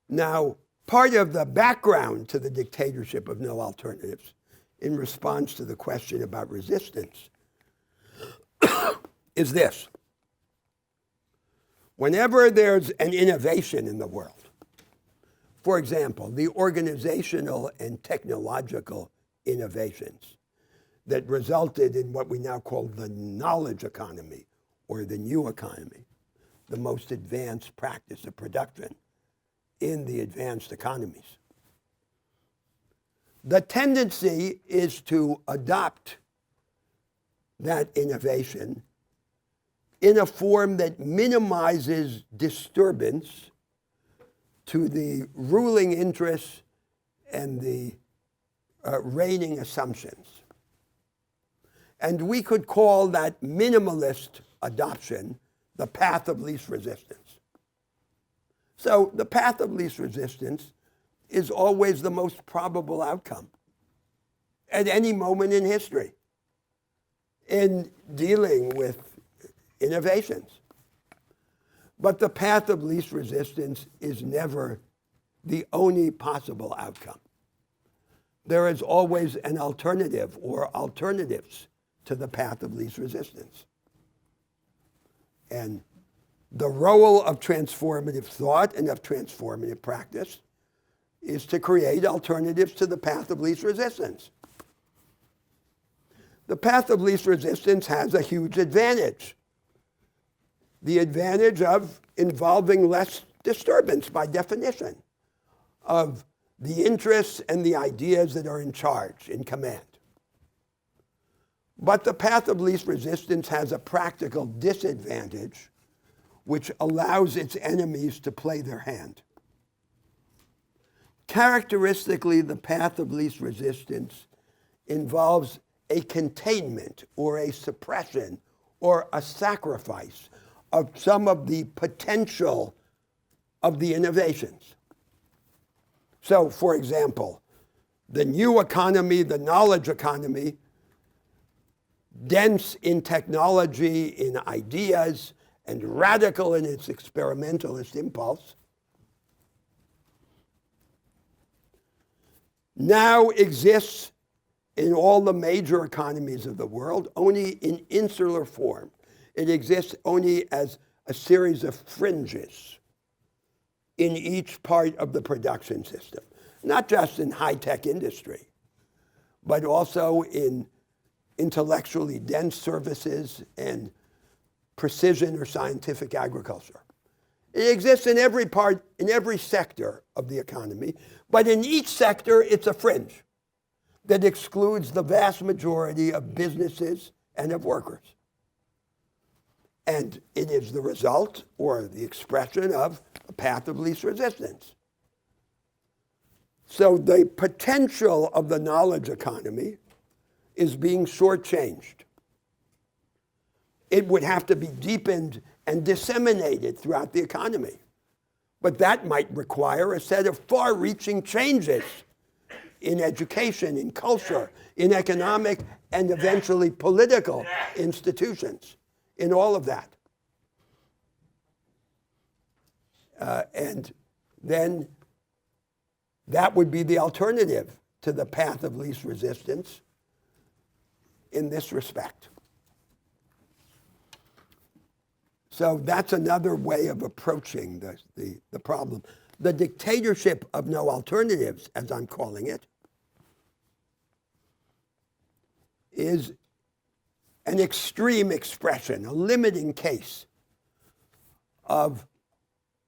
Now, part of the background to the dictatorship of no alternatives, in response to the question about resistance, is this. Whenever there's an innovation in the world, for example, the organizational and technological innovations that resulted in what we now call the knowledge economy or the new economy, the most advanced practice of production in the advanced economies. The tendency is to adopt that innovation in a form that minimizes disturbance to the ruling interests and the reigning assumptions. And we could call that minimalist adoption the path of least resistance. So the path of least resistance is always the most probable outcome at any moment in history in dealing with innovations. But the path of least resistance is never the only possible outcome. There is always an alternative or alternatives to the path of least resistance. And the role of transformative thought and of transformative practice is to create alternatives to the path of least resistance. The path of least resistance has a huge advantage. The advantage of involving less disturbance by definition of the interests and the ideas that are in charge, in command. But the path of least resistance has a practical disadvantage which allows its enemies to play their hand. Characteristically, the path of least resistance involves a containment or a suppression or a sacrifice of some of the potential of the innovations. So, for example, the new economy, the knowledge economy, dense in technology, in ideas, and radical in its experimentalist impulse, now exists in all the major economies of the world only in insular form. It exists only as a series of fringes in each part of the production system, not just in high-tech industry, but also in intellectually dense services and precision or scientific agriculture. It exists in every part, in every sector of the economy, but in each sector it's a fringe that excludes the vast majority of businesses and of workers. And it is the result or the expression of a path of least resistance. So the potential of the knowledge economy is being shortchanged. It would have to be deepened and disseminated throughout the economy. But that might require a set of far-reaching changes in education, in culture, in economic, and eventually political institutions, in all of that. And then that would be the alternative to the path of least resistance in this respect. So that's another way of approaching the problem. The dictatorship of no alternatives, as I'm calling it, is an extreme expression, a limiting case of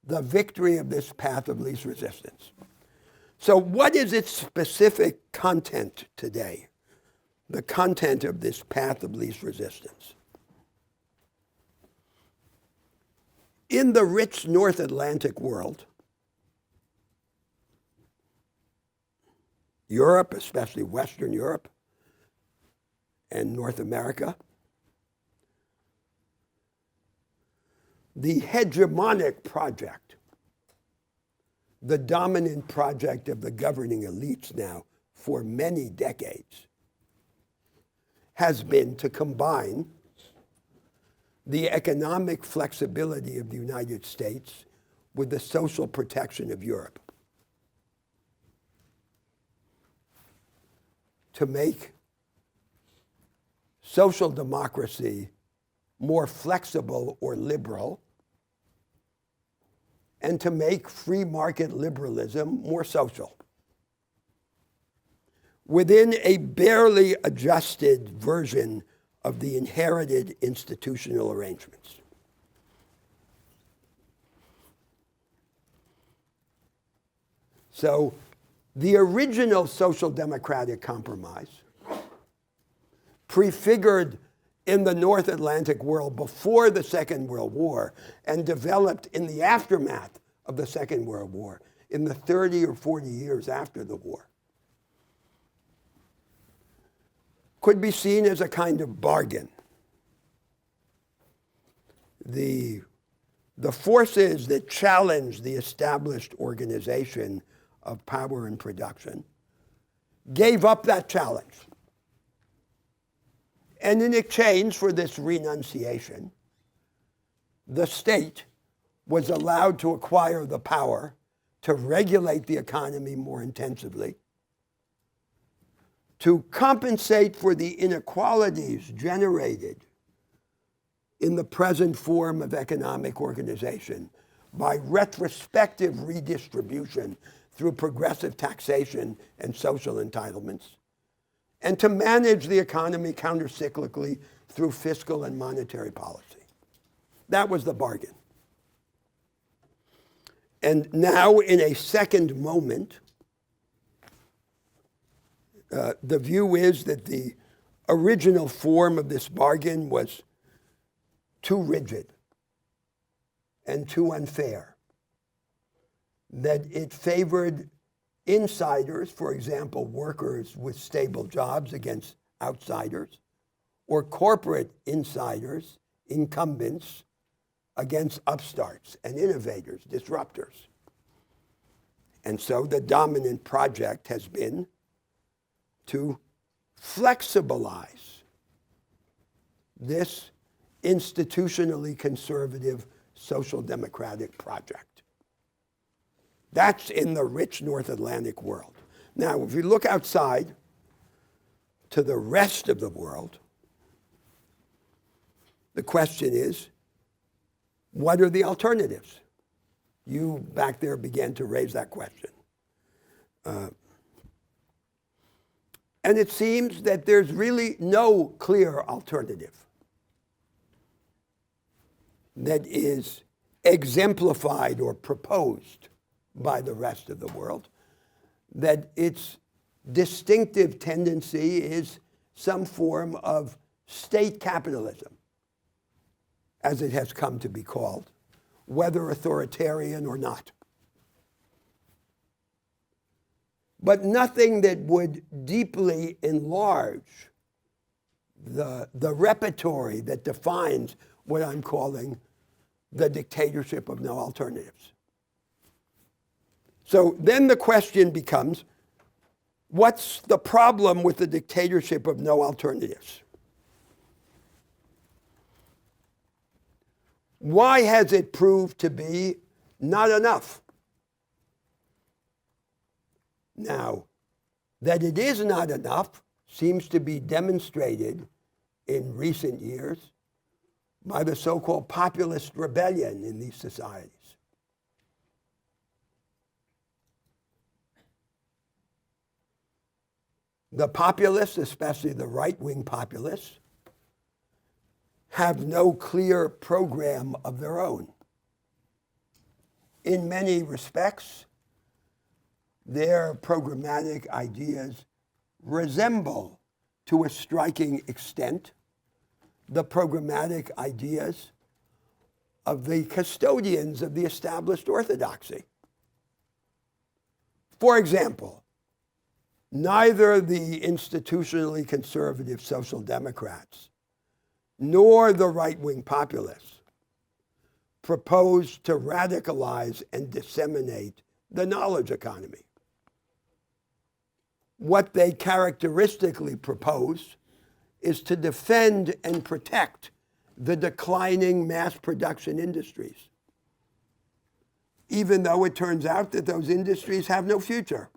the victory of this path of least resistance. So what is its specific content today? The content of this path of least resistance. In the rich North Atlantic world, Europe, especially Western Europe, and North America, the hegemonic project, the dominant project of the governing elites now for many decades, has been to combine the economic flexibility of the United States with the social protection of Europe, to make social democracy more flexible or liberal, and to make free market liberalism more social, within a barely adjusted version of the inherited institutional arrangements. So the original social democratic compromise, prefigured in the North Atlantic world before the Second World War and developed in the aftermath of the Second World War, in the 30 or 40 years after the war, could be seen as a kind of bargain. The forces that challenged the established organization of power and production gave up that challenge. And in exchange for this renunciation, the state was allowed to acquire the power to regulate the economy more intensively, to compensate for the inequalities generated in the present form of economic organization by retrospective redistribution through progressive taxation and social entitlements, and to manage the economy countercyclically through fiscal and monetary policy. That was the bargain. And now, in a second moment, the view is that the original form of this bargain was too rigid and too unfair, that it favored insiders, for example, workers with stable jobs against outsiders, or corporate insiders, incumbents, against upstarts and innovators, disruptors. And so the dominant project has been to flexibilize this institutionally conservative social democratic project. That's in the rich North Atlantic world. Now, if we look outside to the rest of the world, the question is, what are the alternatives? You back there began to raise that question. And it seems that there's really no clear alternative that is exemplified or proposed by the rest of the world, that its distinctive tendency is some form of state capitalism, as it has come to be called, whether authoritarian or not. But nothing that would deeply enlarge the repertory that defines what I'm calling the dictatorship of no alternatives. So then the question becomes, what's the problem with the dictatorship of no alternatives? Why has it proved to be not enough? Now, that it is not enough seems to be demonstrated in recent years by the so-called populist rebellion in these societies. The populists, especially the right-wing populists, have no clear program of their own. In many respects, their programmatic ideas resemble, to a striking extent, the programmatic ideas of the custodians of the established orthodoxy. For example, neither the institutionally conservative Social Democrats nor the right-wing populists propose to radicalize and disseminate the knowledge economy. What they characteristically propose is to defend and protect the declining mass production industries, even though it turns out that those industries have no future.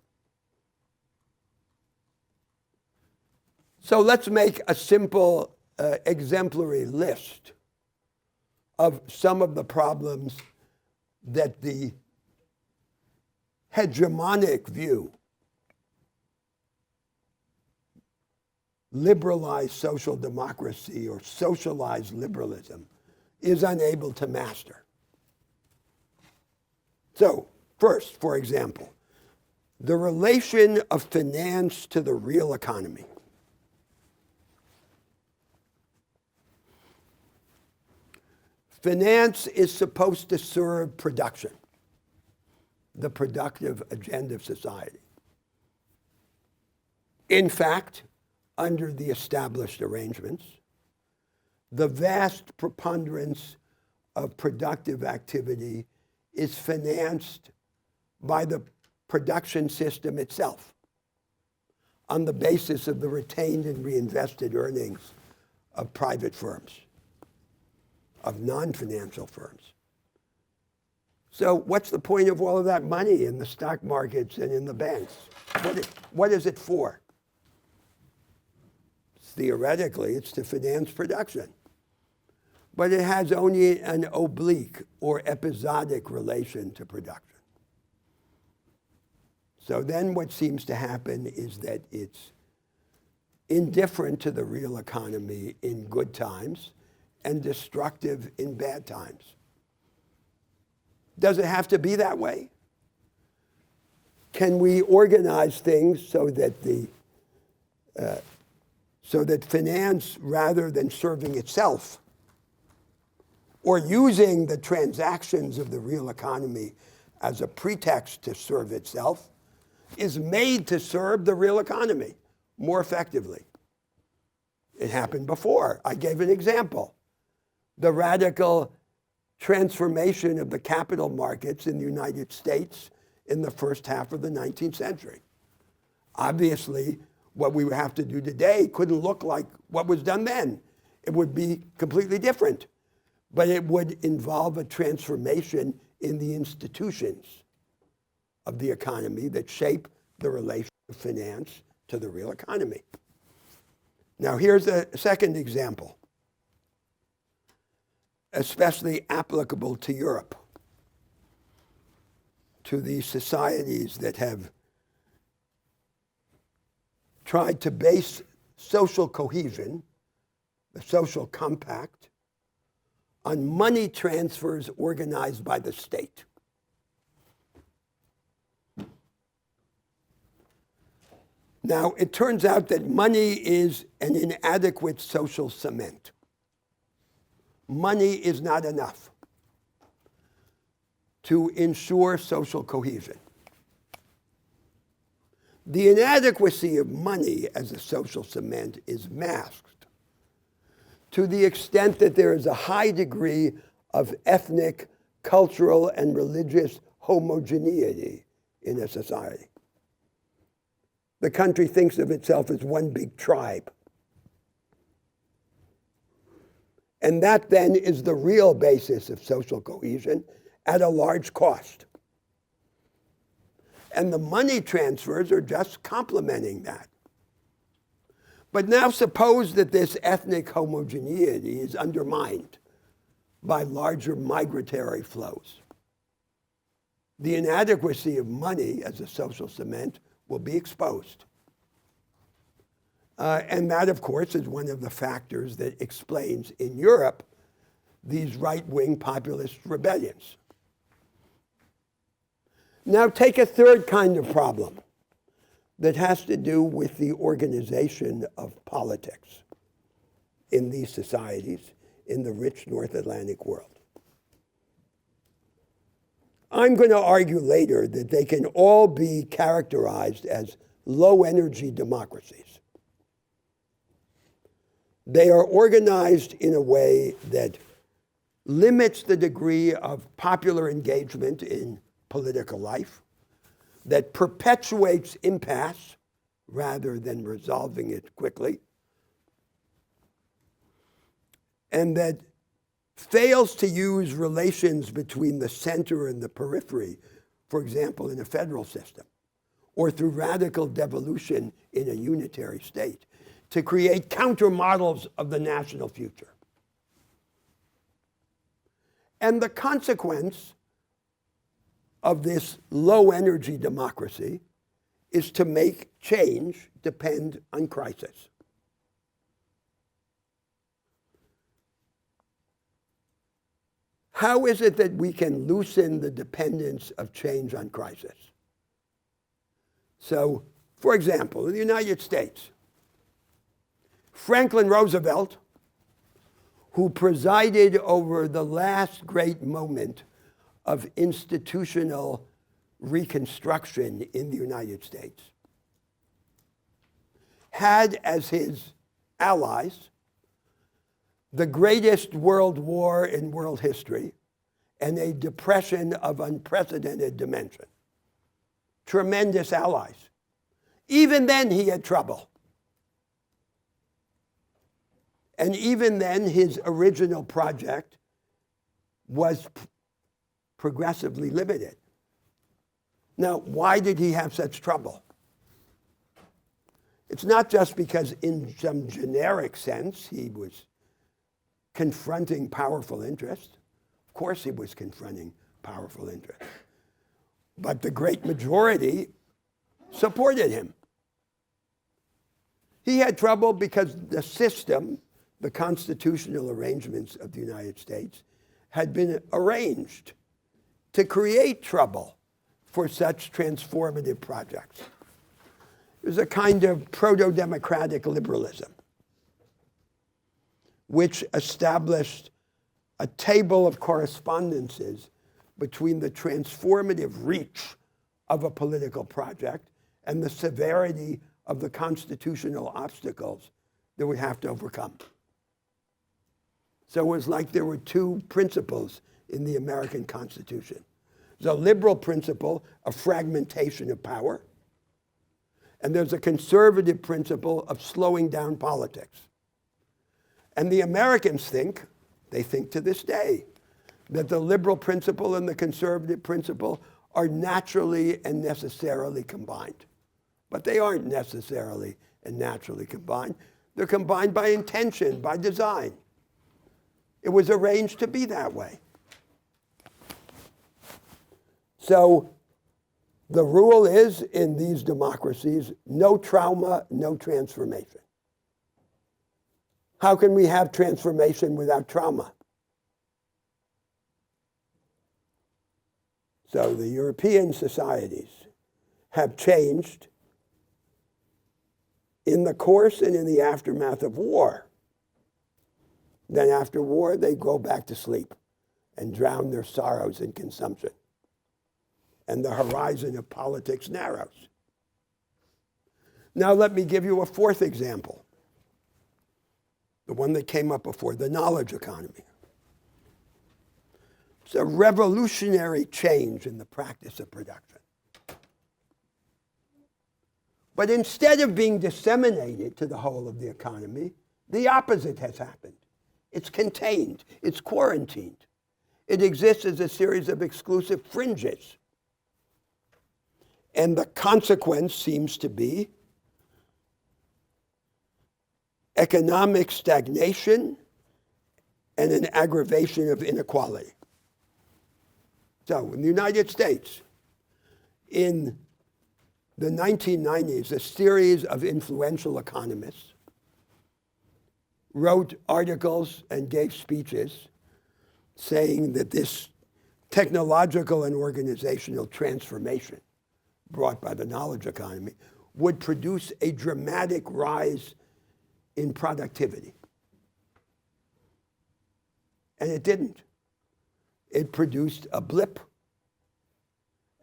So let's make a simple exemplary list of some of the problems that the hegemonic view, liberalized social democracy or socialized liberalism, is unable to master. So, first, for example, the relation of finance to the real economy. Finance is supposed to serve production, the productive agenda of society. In fact, under the established arrangements, the vast preponderance of productive activity is financed by the production system itself on the basis of the retained and reinvested earnings of private firms, of non-financial firms. So what's the point of all of that money in the stock markets and in the banks? What is it for? Theoretically, it's to finance production. But it has only an oblique or episodic relation to production. So then what seems to happen is that it's indifferent to the real economy in good times and destructive in bad times. Does it have to be that way? Can we organize things so that finance, rather than serving itself or using the transactions of the real economy as a pretext to serve itself, is made to serve the real economy more effectively? It happened before. I gave an example. The radical transformation of the capital markets in the United States in the first half of the 19th century. Obviously, what we would have to do today couldn't look like what was done then. It would be completely different. But it would involve a transformation in the institutions of the economy that shape the relation of finance to the real economy. Now, here's a second example, especially applicable to Europe, to these societies that have tried to base social cohesion, the social compact, on money transfers organized by the state. Now, it turns out that money is an inadequate social cement. Money is not enough to ensure social cohesion. The inadequacy of money as a social cement is masked to the extent that there is a high degree of ethnic, cultural, and religious homogeneity in a society. The country thinks of itself as one big tribe. And that then is the real basis of social cohesion at a large cost. And the money transfers are just complementing that. But now suppose that this ethnic homogeneity is undermined by larger migratory flows. The inadequacy of money as a social cement will be exposed. And that, of course, is one of the factors that explains in Europe these right-wing populist rebellions. Now take a third kind of problem that has to do with the organization of politics in these societies in the rich North Atlantic world. I'm going to argue later that they can all be characterized as low-energy democracies. They are organized in a way that limits the degree of popular engagement in political life, that perpetuates impasse rather than resolving it quickly, and that fails to use relations between the center and the periphery, for example, in a federal system, or through radical devolution in a unitary state, to create counter-models of the national future. And the consequence of this low-energy democracy is to make change depend on crisis. How is it that we can loosen the dependence of change on crisis? So, for example, in the United States, Franklin Roosevelt, who presided over the last great moment of institutional reconstruction in the United States, had as his allies the greatest world war in world history and a depression of unprecedented dimension. Tremendous allies. Even then, he had trouble. And even then, his original project was progressively limited. Now, why did he have such trouble? It's not just because in some generic sense he was confronting powerful interests. Of course he was confronting powerful interests. But the great majority supported him. He had trouble because the system, the constitutional arrangements of the United States, had been arranged to create trouble for such transformative projects. It was a kind of proto-democratic liberalism, which established a table of correspondences between the transformative reach of a political project and the severity of the constitutional obstacles that we have to overcome. So it was like there were two principles in the American Constitution. There's a liberal principle of fragmentation of power, and there's a conservative principle of slowing down politics. And the Americans think, they think to this day, that the liberal principle and the conservative principle are naturally and necessarily combined. But they aren't necessarily and naturally combined. They're combined by intention, by design. It was arranged to be that way. So the rule is, in these democracies, no trauma, no transformation. How can we have transformation without trauma? So the European societies have changed in the course and in the aftermath of war. Then after war, they go back to sleep and drown their sorrows in consumption. And the horizon of politics narrows. Now let me give you a fourth example. The one that came up before, the knowledge economy. It's a revolutionary change in the practice of production. But instead of being disseminated to the whole of the economy, the opposite has happened. It's contained, it's quarantined. It exists as a series of exclusive fringes. And the consequence seems to be economic stagnation and an aggravation of inequality. So in the United States, in the 1990s, a series of influential economists wrote articles and gave speeches saying that this technological and organizational transformation brought by the knowledge economy would produce a dramatic rise in productivity. And it didn't. It produced a blip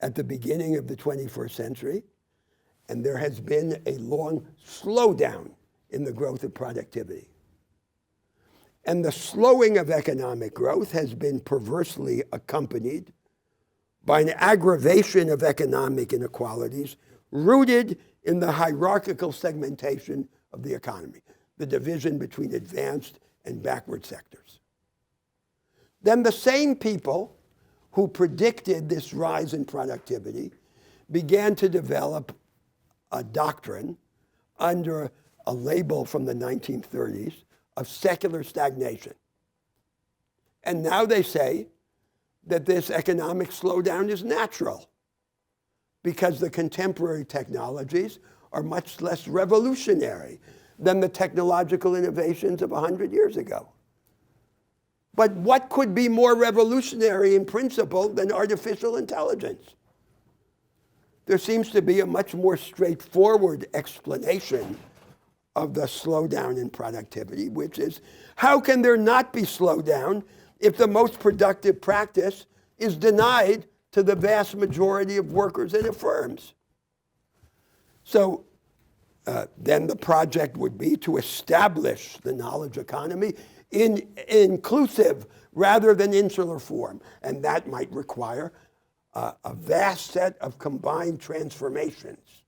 at the beginning of the 21st century, and there has been a long slowdown in the growth of productivity. And the slowing of economic growth has been perversely accompanied by an aggravation of economic inequalities rooted in the hierarchical segmentation of the economy, the division between advanced and backward sectors. Then the same people who predicted this rise in productivity began to develop a doctrine under a label from the 1930s of secular stagnation. And now they say that this economic slowdown is natural because the contemporary technologies are much less revolutionary than the technological innovations of 100 years ago. But what could be more revolutionary in principle than artificial intelligence? There seems to be a much more straightforward explanation of the slowdown in productivity, which is, how can there not be slowdown if the most productive practice is denied to the vast majority of workers and of firms? So then the project would be to establish the knowledge economy in inclusive rather than insular form. And that might require a vast set of combined transformations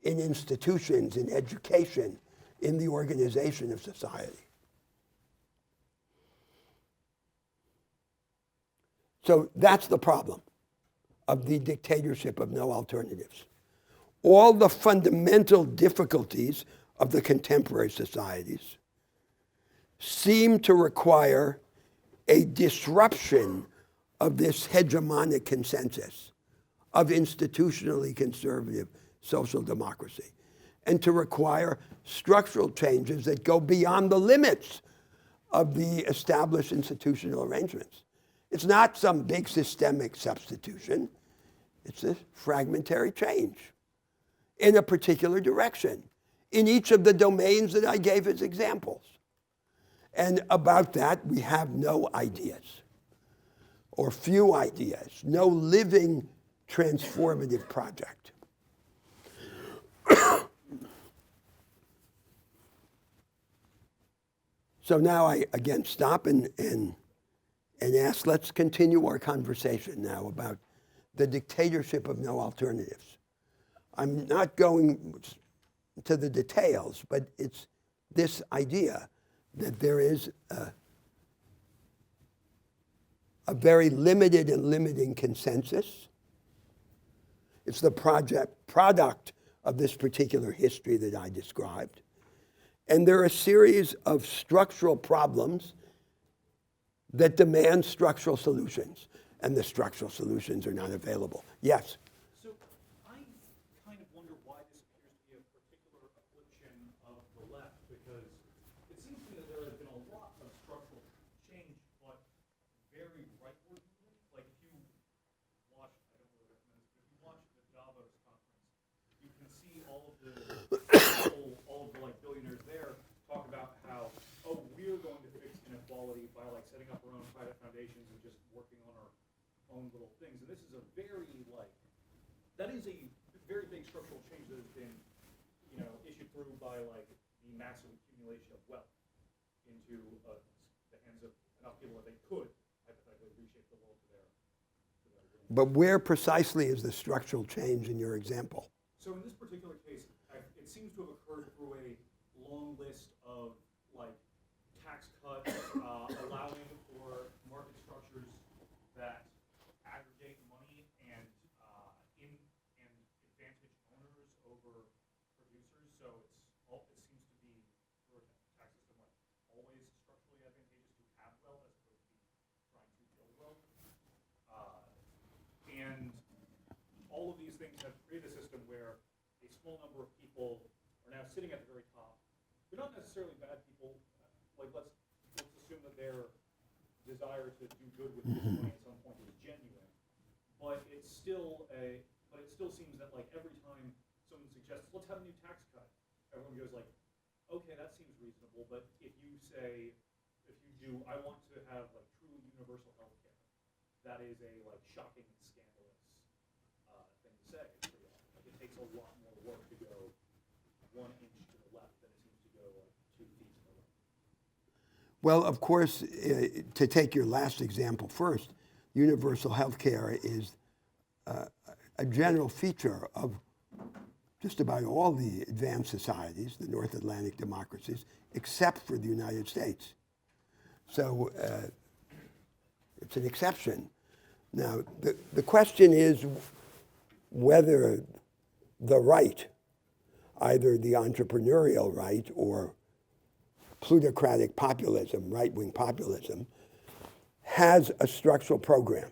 in institutions, in education, in the organization of society. So that's the problem of the dictatorship of no alternatives. All the fundamental difficulties of the contemporary societies seem to require a disruption of this hegemonic consensus of institutionally conservative social democracy, and to require structural changes that go beyond the limits of the established institutional arrangements. It's not some big systemic substitution. It's a fragmentary change in a particular direction in each of the domains that I gave as examples. And about that, we have no ideas, or few ideas, no living transformative project. So now I again stop and ask, let's continue our conversation now about the dictatorship of no alternatives. I'm not going to the details, but it's this idea that there is a very limited and limiting consensus. It's the product of this particular history that I described. And there are a series of structural problems that demand structural solutions, and the structural solutions are not available. Yes? So I kind of wonder why this appears to be a particular affliction of the left, because it seems to me that there has been a lot of structural change, but very rightward movement. Like if you watch, I don't really recommend this, but if you watch the Davos conference, you can see all of the like billionaires there talk about how, oh, we're going to fix inequality by like setting up our own private foundations and just working on our own little things. And this is a very that is a very big structural change that has been, issued through by like the massive accumulation of wealth into the hands of enough people that they could hypothetically reshape the world to their will. But where precisely is the structural change in your example? So in this particular case, it seems to have occurred through a long list of like tax cuts, allowing for market structures that aggregate money and advantage owners over producers. So it seems to be through a tax system like always structurally advantageous to have wealth as opposed to trying to build wealth. And all of these things have created a system where a small number of people are now sitting at the very top. They're not necessarily bad people. Like let's assume that their desire to do good with this money at some point is genuine. But it still seems that like every time someone suggests, let's have a new tax cut, everyone goes like, okay, that seems reasonable. But if you do, I want to have like true universal health care, that is a like shocking and scandalous thing to say pretty often. Like it takes a lot more work to go 1 inch to the left than it seems to go like 2 feet to the right. Well, of course, to take your last example first, universal health care is a general feature of just about all the advanced societies, the North Atlantic democracies, except for the United States. So it's an exception. Now, the question is whether the right, either the entrepreneurial right or plutocratic populism, right-wing populism, has a structural program.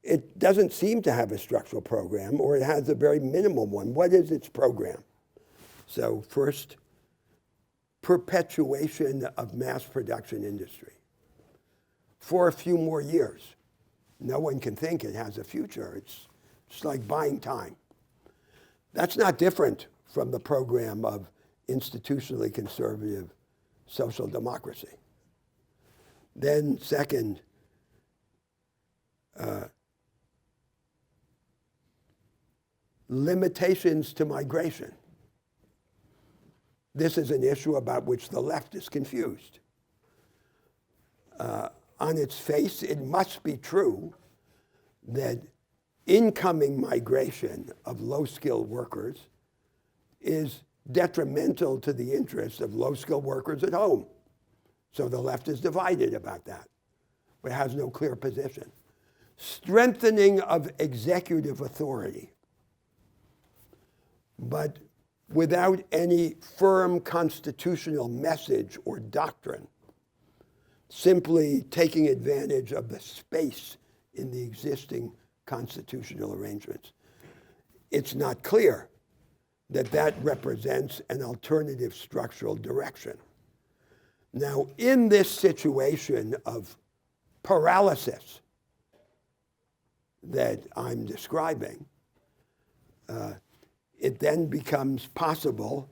It doesn't seem to have a structural program, or it has a very minimal one. What is its program? So first, perpetuation of mass production industry for a few more years. No one can think it has a future. It's like buying time. That's not different from the program of institutionally conservative social democracy. Then second, limitations to migration. This is an issue about which the left is confused. On its face, it must be true that incoming migration of low-skilled workers is detrimental to the interests of low-skilled workers at home. So the left is divided about that, but has no clear position. Strengthening of executive authority, but without any firm constitutional message or doctrine, simply taking advantage of the space in the existing constitutional arrangements. it's not clear that that represents an alternative structural direction. Now, in this situation of paralysis that I'm describing, it then becomes possible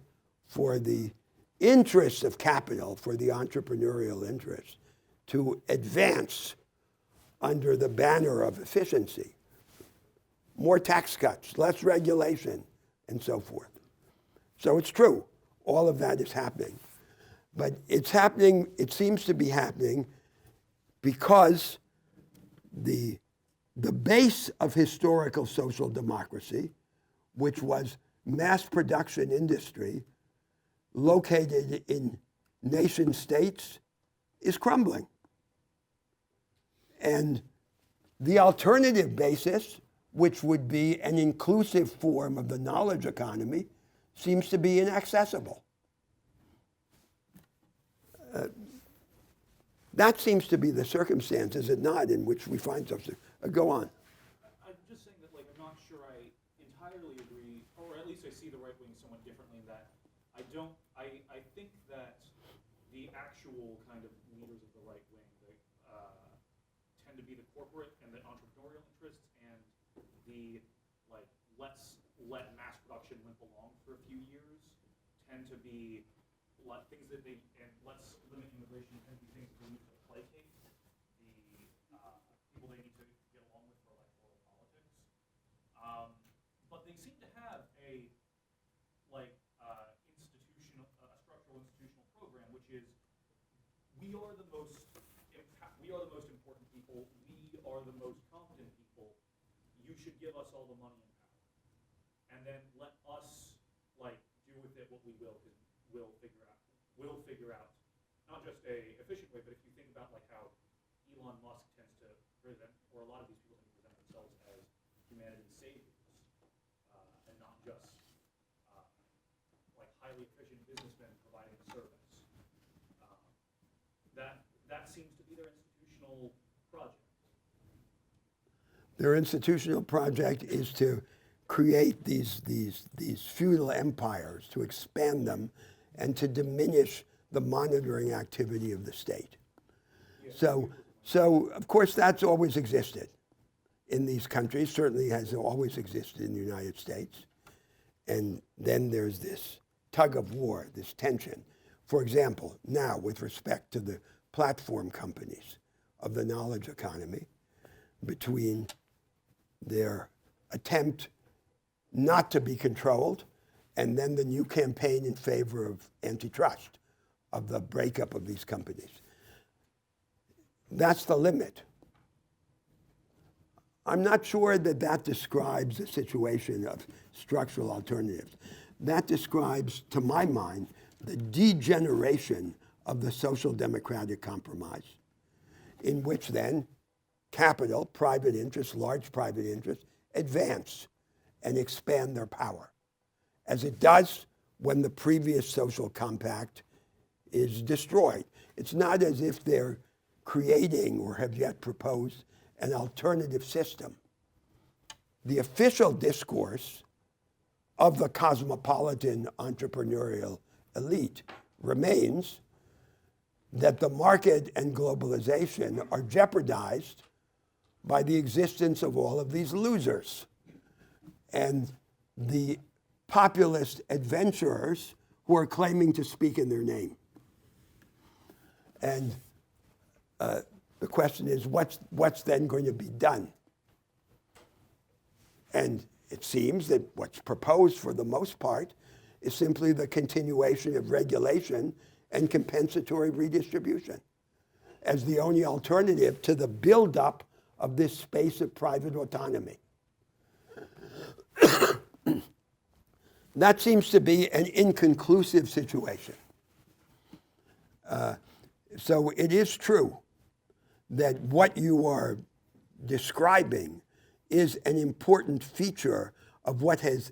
for the interests of capital, for the entrepreneurial interests, to advance under the banner of efficiency. More tax cuts, less regulation, and so forth. So it's true, all of that is happening. But it's happening, it seems to be happening because the base of historical social democracy, which was mass production industry located in nation states, is crumbling. And the alternative basis, which would be an inclusive form of the knowledge economy, seems to be inaccessible. That seems to be the circumstance, is it not, in which we find ourselves. Go on. I'm just saying that, like, I'm not sure I entirely agree, or at least I see the right wing somewhat differently in that I think that the actual kind of leaders of the right wing tend to be the corporate and the entrepreneurial interests, and the, like, let's let mass production limp along for a few years tend to be things that they, and let's limit immigration tend to be things that they need to placate the people they need to get along with for electoral politics. But they seem to have a structural institutional program, which is we are the most important people, we are the most competent people, you should give us all the money and power. And then let us do with it what we will, because we'll figure out not just a efficient way, but if you think about how Elon Musk tends to present, or a lot of these people tend to present themselves as humanity's saviors, and not just highly efficient businessmen providing a service. That seems to be their institutional project. Their institutional project is to create these feudal empires, to expand them, and to diminish the monitoring activity of the state. Yeah. So of course that's always existed in these countries, certainly has always existed in the United States. And then there's this tug of war, this tension. For example, now with respect to the platform companies of the knowledge economy, between their attempt not to be controlled and then the new campaign in favor of antitrust, of the breakup of these companies. That's the limit. I'm not sure that that describes a situation of structural alternatives. That describes, to my mind, the degeneration of the social democratic compromise, in which then capital, private interests, large private interests, advance and expand their power, as it does when the previous social compact is destroyed. It's not as if they're creating or have yet proposed an alternative system. The official discourse of the cosmopolitan entrepreneurial elite remains that the market and globalization are jeopardized by the existence of all of these losers. And the populist adventurers who are claiming to speak in their name. And the question is, what's then going to be done? And it seems that what's proposed for the most part is simply the continuation of regulation and compensatory redistribution as the only alternative to the buildup of this space of private autonomy. That seems to be an inconclusive situation. So it is true that what you are describing is an important feature of what is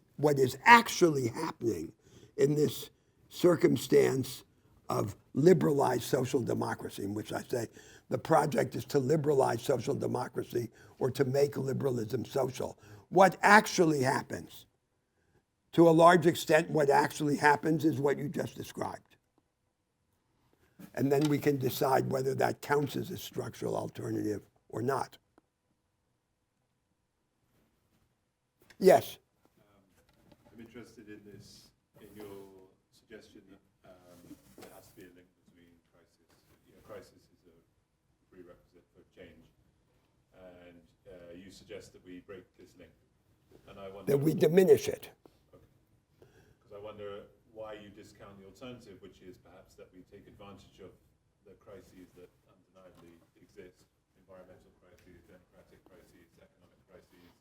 actually happening in this circumstance of liberalized social democracy, in which I say the project is to liberalize social democracy or to make liberalism social. What actually happens To a large extent, what actually happens is what you just described. And then we can decide whether that counts as a structural alternative or not. Yes? I'm interested in this, in your suggestion that there has to be a link between crisis. Crisis is a prerequisite for change. And you suggest that we break this link. And I wonder... That we diminish it. Because I wonder why you discount the alternative, which is perhaps that we take advantage of the crises that undeniably exist, environmental crises, democratic crises, economic crises,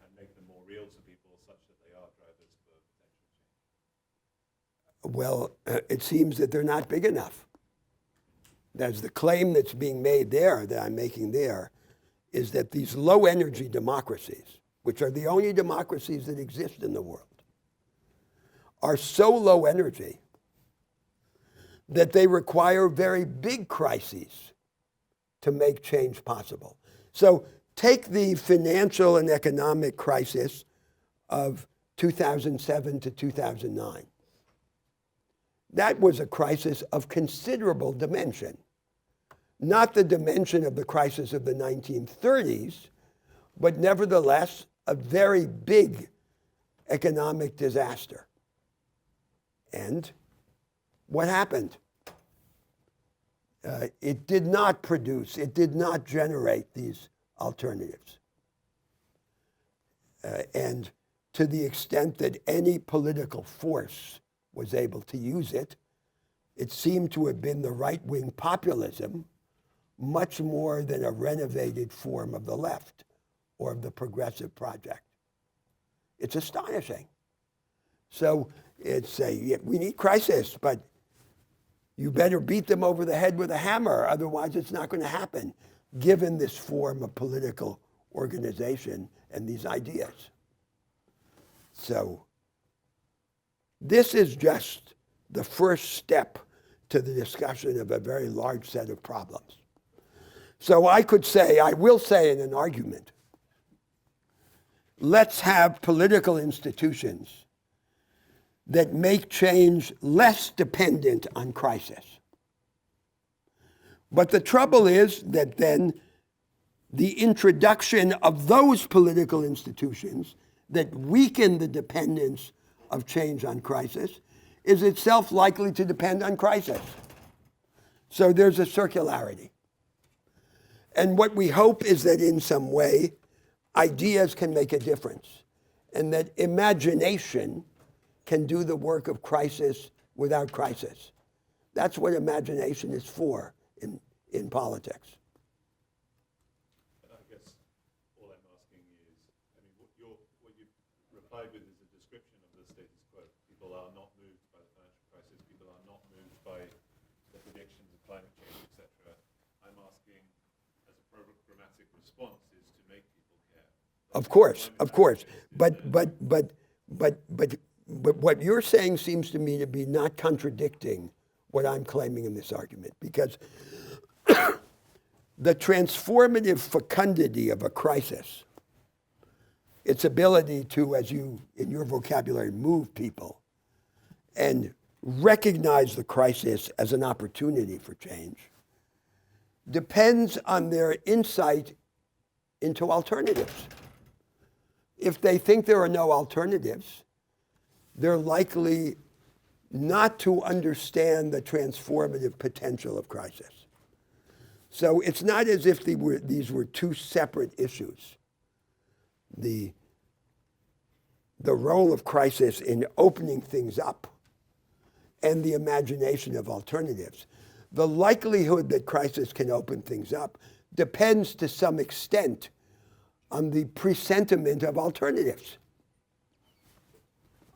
and make them more real to people such that they are drivers for potential change. Well, it seems that they're not big enough. That's the claim that's being made there, that I'm making there, is that these low energy democracies, which are the only democracies that exist in the world, are so low energy that they require very big crises to make change possible. So take the financial and economic crisis of 2007 to 2009. That was a crisis of considerable dimension. Not the dimension of the crisis of the 1930s, but nevertheless a very big economic disaster. And what happened? It did not produce, it did not generate these alternatives. And to the extent that any political force was able to use it, it seemed to have been the right-wing populism much more than a renovated form of the left or of the progressive project. It's astonishing. So it's we need crisis, but you better beat them over the head with a hammer, otherwise it's not going to happen, given this form of political organization and these ideas. So this is just the first step to the discussion of a very large set of problems. So I could say, I will say in an argument, let's have political institutions that make change less dependent on crisis. But the trouble is that then the introduction of those political institutions that weaken the dependence of change on crisis is itself likely to depend on crisis. So there's a circularity. And what we hope is that in some way, ideas can make a difference, and that imagination can do the work of crisis without crisis. That's what imagination is for in politics. I guess all I'm asking is, I mean, what you've replied with is a description of the status quo. People are not moved by the financial crisis. People are not moved by the predictions of climate change, etc. I'm asking, as a programmatic response, is to make people care. Of course. But what you're saying seems to me to be not contradicting what I'm claiming in this argument, because the transformative fecundity of a crisis, its ability to, as you, in your vocabulary, move people and recognize the crisis as an opportunity for change, depends on their insight into alternatives. If they think there are no alternatives, they're likely not to understand the transformative potential of crisis. So it's not as if these were two separate issues. The role of crisis in opening things up and the imagination of alternatives. The likelihood that crisis can open things up depends to some extent on the presentiment of alternatives.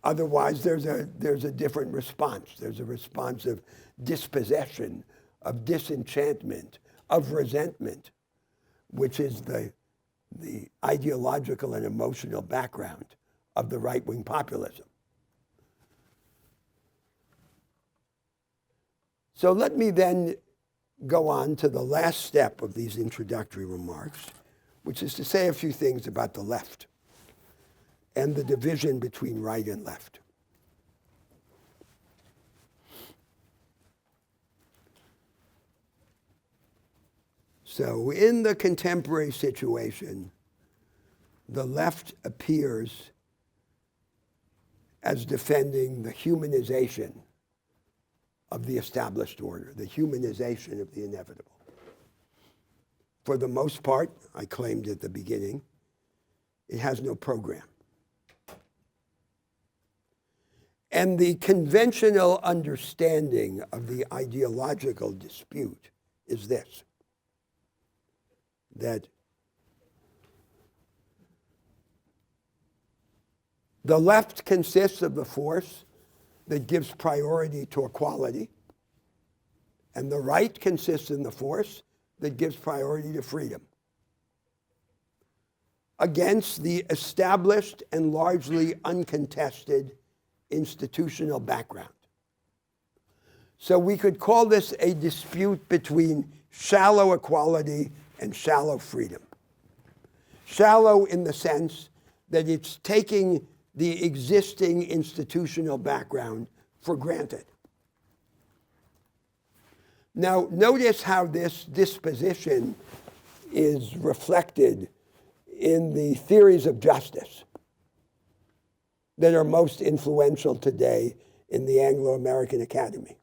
Otherwise, there's a different response. There's a response of dispossession, of disenchantment, of resentment, which is the ideological and emotional background of the right-wing populism. So let me then go on to the last step of these introductory remarks, which is to say a few things about the left. and the division between right and left. So in the contemporary situation, the left appears as defending the humanization of the established order, the humanization of the inevitable. For the most part, I claimed at the beginning, it has no program. And the conventional understanding of the ideological dispute is this, that the left consists of the force that gives priority to equality, and the right consists in the force that gives priority to freedom, against the established and largely uncontested institutional background. So we could call this a dispute between shallow equality and shallow freedom. Shallow in the sense that it's taking the existing institutional background for granted. Now, notice how this disposition is reflected in the theories of justice that are most influential today in the Anglo-American Academy.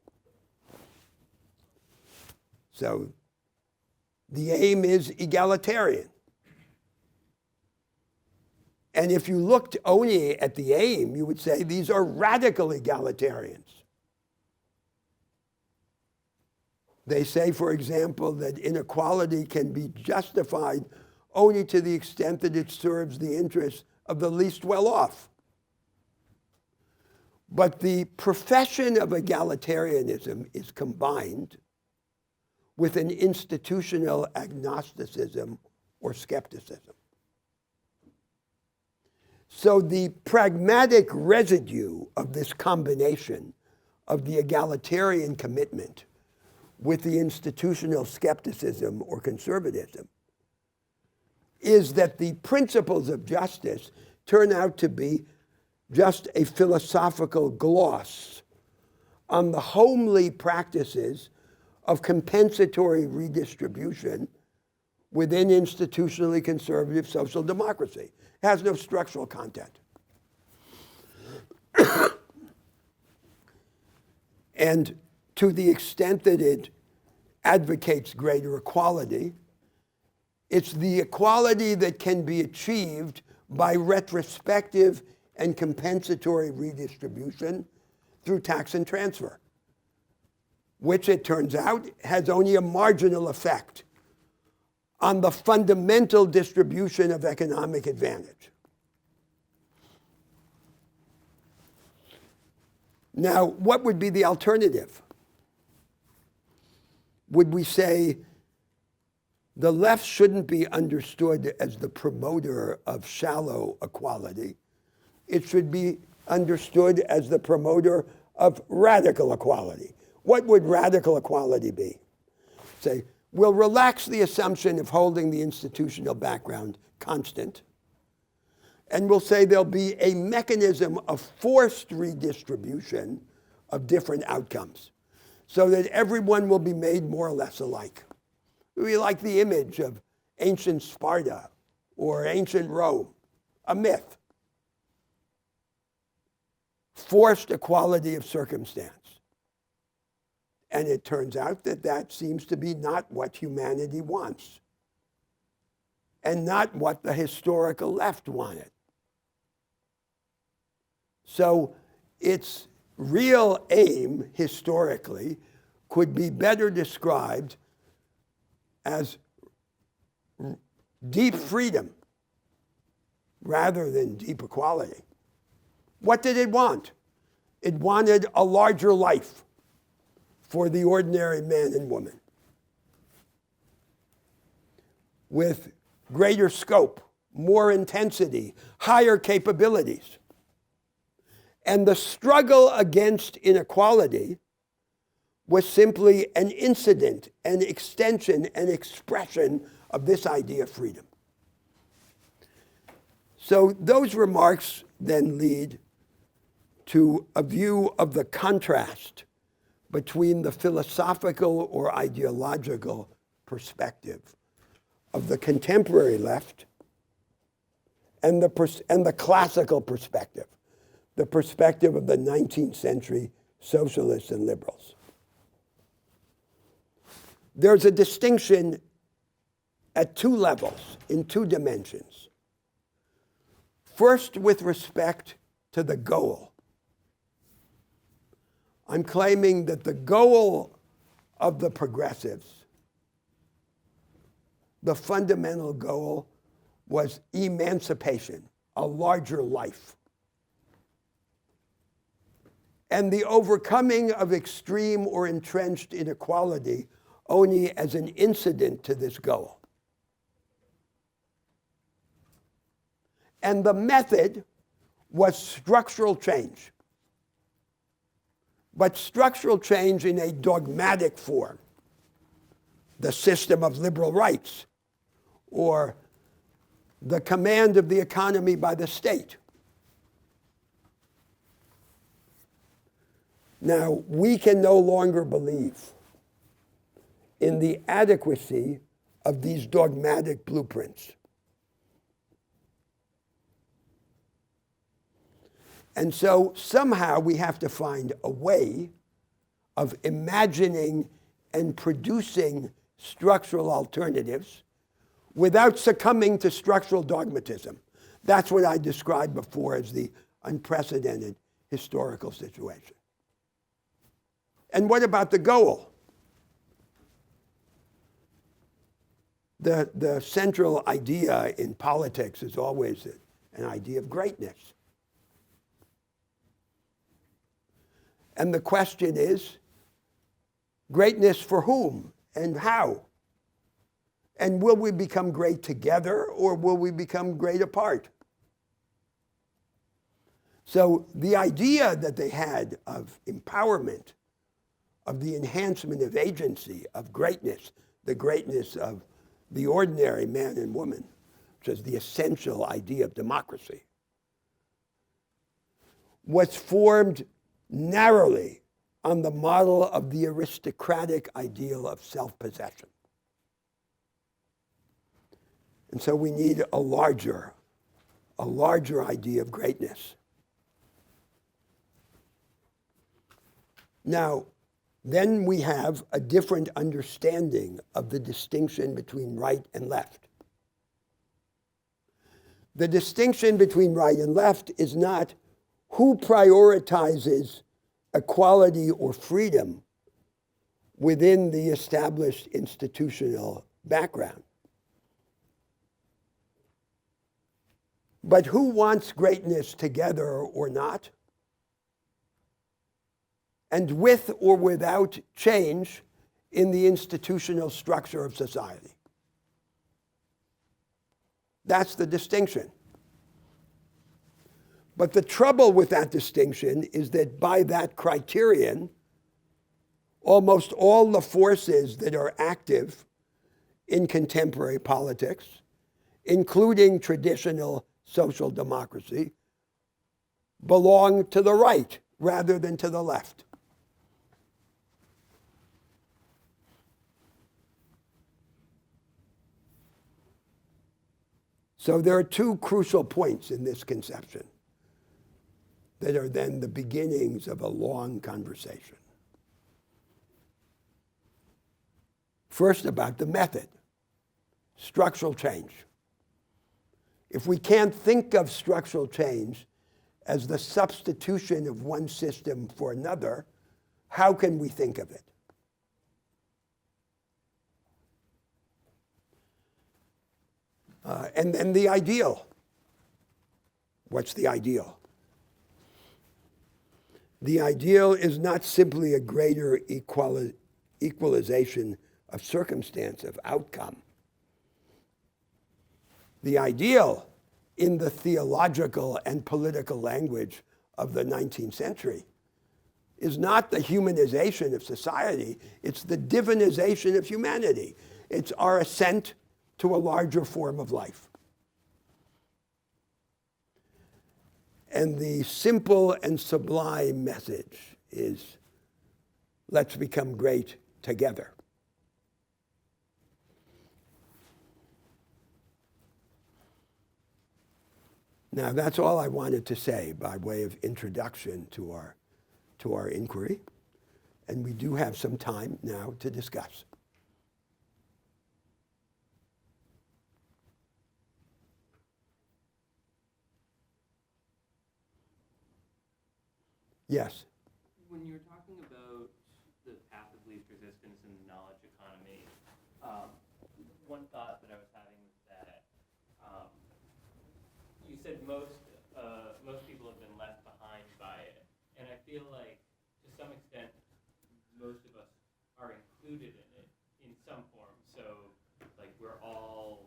So, the aim is egalitarian. And if you looked only at the aim, you would say these are radical egalitarians. They say, for example, that inequality can be justified only to the extent that it serves the interests of the least well-off. But the profession of egalitarianism is combined with an institutional agnosticism or skepticism. So the pragmatic residue of this combination of the egalitarian commitment with the institutional skepticism or conservatism is that the principles of justice turn out to be just a philosophical gloss on the homely practices of compensatory redistribution within institutionally conservative social democracy. It has no structural content. And to the extent that it advocates greater equality, it's the equality that can be achieved by retrospective and compensatory redistribution through tax and transfer, which it turns out has only a marginal effect on the fundamental distribution of economic advantage. Now, what would be the alternative? Would we say the left shouldn't be understood as the promoter of shallow equality? It should be understood as the promoter of radical equality. What would radical equality be? Say, we'll relax the assumption of holding the institutional background constant, and we'll say there'll be a mechanism of forced redistribution of different outcomes so that everyone will be made more or less alike. We like the image of ancient Sparta or ancient Rome, a myth. Forced equality of circumstance. And it turns out that that seems to be not what humanity wants, and not what the historical left wanted. So its real aim, historically, could be better described as deep freedom rather than deep equality. What did it want? It wanted a larger life for the ordinary man and woman, with greater scope, more intensity, higher capabilities. And the struggle against inequality was simply an incident, an extension, an expression of this idea of freedom. So those remarks then lead to a view of the contrast between the philosophical or ideological perspective of the contemporary left and the classical perspective, the perspective of the 19th century socialists and liberals. There's a distinction at two levels, in two dimensions. First, with respect to the goal. I'm claiming that the goal of the progressives, the fundamental goal, was emancipation, a larger life, and the overcoming of extreme or entrenched inequality only as an incident to this goal. And the method was structural change, but structural change in a dogmatic form, the system of liberal rights, or the command of the economy by the state. Now, we can no longer believe in the adequacy of these dogmatic blueprints. And so somehow we have to find a way of imagining and producing structural alternatives without succumbing to structural dogmatism. That's what I described before as the unprecedented historical situation. And what about the goal? The central idea in politics is always an idea of greatness. And the question is, greatness for whom and how? And will we become great together or will we become great apart? So the idea that they had of empowerment, of the enhancement of agency, of greatness, the greatness of the ordinary man and woman, which is the essential idea of democracy, was formed narrowly on the model of the aristocratic ideal of self-possession. And so we need a larger idea of greatness. Now, then we have a different understanding of the distinction between right and left. The distinction between right and left is not who prioritizes equality or freedom within the established institutional background, but who wants greatness together or not, and with or without change in the institutional structure of society. That's the distinction. But the trouble with that distinction is that by that criterion, almost all the forces that are active in contemporary politics, including traditional social democracy, belong to the right rather than to the left. So there are two crucial points in this conception that are then the beginnings of a long conversation. First, about the method, structural change. If we can't think of structural change as the substitution of one system for another, how can we think of it? And then the ideal. What's the ideal? The ideal is not simply a greater equalization of circumstance, of outcome. The ideal, in the theological and political language of the 19th century, is not the humanization of society, it's the divinization of humanity. It's our ascent to a larger form of life. And the simple and sublime message is, let's become great together. Now, that's all I wanted to say by way of introduction to our inquiry. And we do have some time now to discuss. Yes. When you're talking about the path of least resistance in the knowledge economy, one thought that I was having was that you said most people have been left behind by it, and I feel like to some extent most of us are included in it in some form. So like we all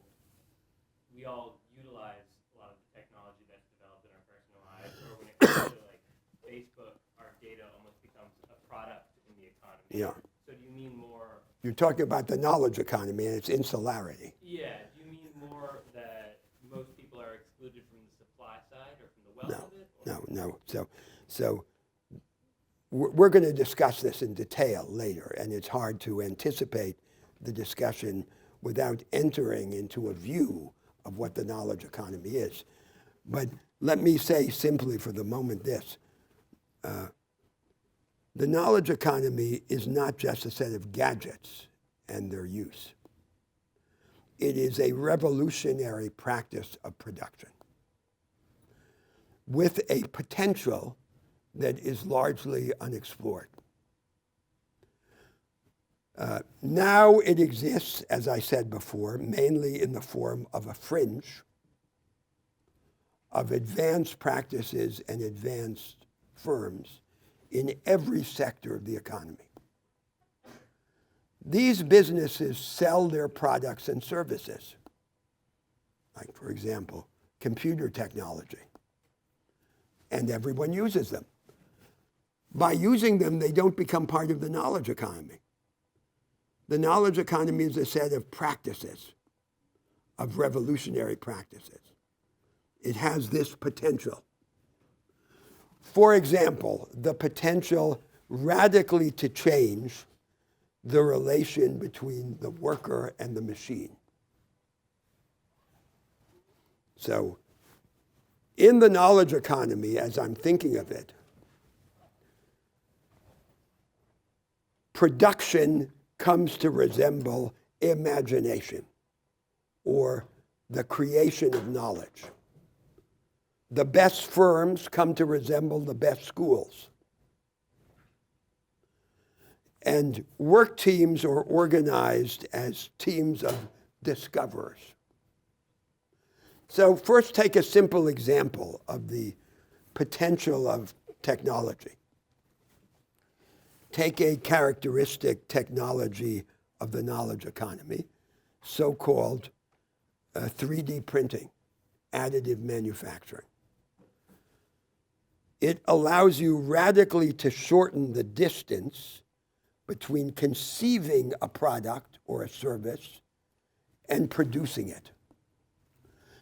utilize a lot of the technology that's developed in our personal lives, or when it comes to like Facebook, our data almost becomes a product in the economy. Yeah. So do you mean more? You're talking about the knowledge economy and its insularity. Yeah. Do you mean more that most people are excluded from the supply side or from the wealth of it? Or? No. So we're going to discuss this in detail later, and it's hard to anticipate the discussion without entering into a view of what the knowledge economy is. But let me say simply for the moment this. The knowledge economy is not just a set of gadgets and their use. It is a revolutionary practice of production with a potential that is largely unexplored. Now it exists, as I said before, mainly in the form of a fringe of advanced practices and advanced firms in every sector of the economy. These businesses sell their products and services, like, for example, computer technology, and everyone uses them. By using them, they don't become part of the knowledge economy. The knowledge economy is a set of practices, of revolutionary practices. It has this potential. For example, the potential radically to change the relation between the worker and the machine. So, in the knowledge economy, as I'm thinking of it, production comes to resemble imagination or the creation of knowledge. The best firms come to resemble the best schools. And work teams are organized as teams of discoverers. So first take a simple example of the potential of technology. Take a characteristic technology of the knowledge economy, so-called 3D printing, additive manufacturing. It allows you radically to shorten the distance between conceiving a product or a service and producing it,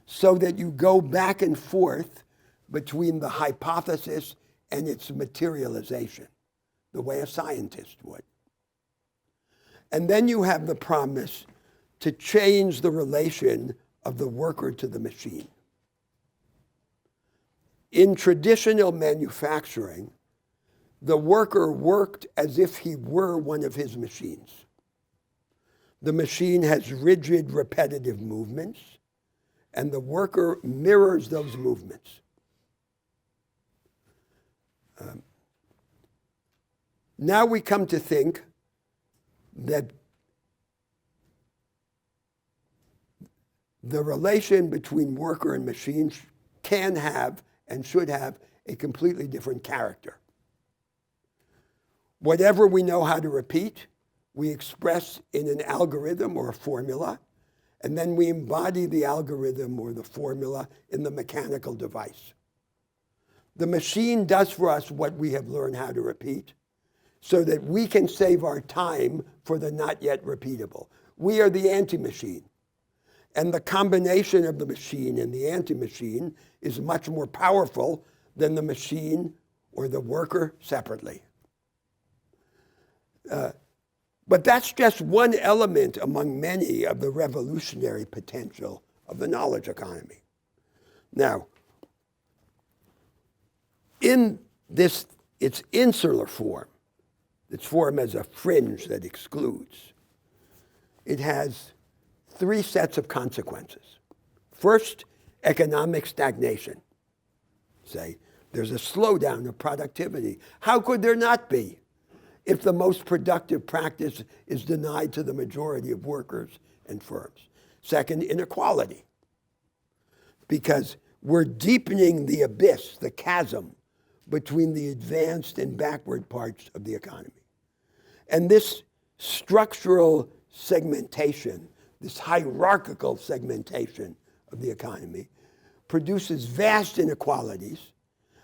so that you go back and forth between the hypothesis and its materialization, the way a scientist would. And then you have the promise to change the relation of the worker to the machine. In traditional manufacturing, the worker worked as if he were one of his machines. The machine has rigid, repetitive movements, and the worker mirrors those movements. Now we come to think that the relation between worker and machine can have and should have a completely different character. Whatever we know how to repeat, we express in an algorithm or a formula, and then we embody the algorithm or the formula in the mechanical device. The machine does for us what we have learned how to repeat, so that we can save our time for the not yet repeatable. We are the anti-machine. And the combination of the machine and the anti-machine is much more powerful than the machine or the worker separately. But that's just one element among many of the revolutionary potential of the knowledge economy. Now, in this, its insular form, its form as a fringe that excludes, it has three sets of consequences. First, economic stagnation. Say, there's a slowdown of productivity. How could there not be if the most productive practice is denied to the majority of workers and firms? Second, inequality, because we're deepening the abyss, the chasm, between the advanced and backward parts of the economy. And this structural segmentation, this hierarchical segmentation of the economy, produces vast inequalities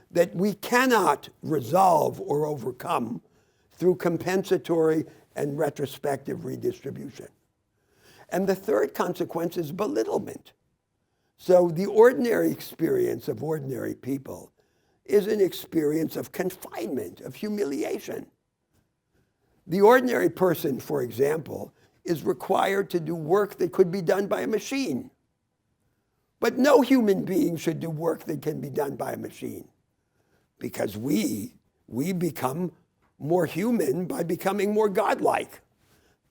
that we cannot resolve or overcome through compensatory and retrospective redistribution. And the third consequence is belittlement. So the ordinary experience of ordinary people is an experience of confinement, of humiliation. The ordinary person, for example, is required to do work that could be done by a machine. But no human being should do work that can be done by a machine, because we become more human by becoming more godlike.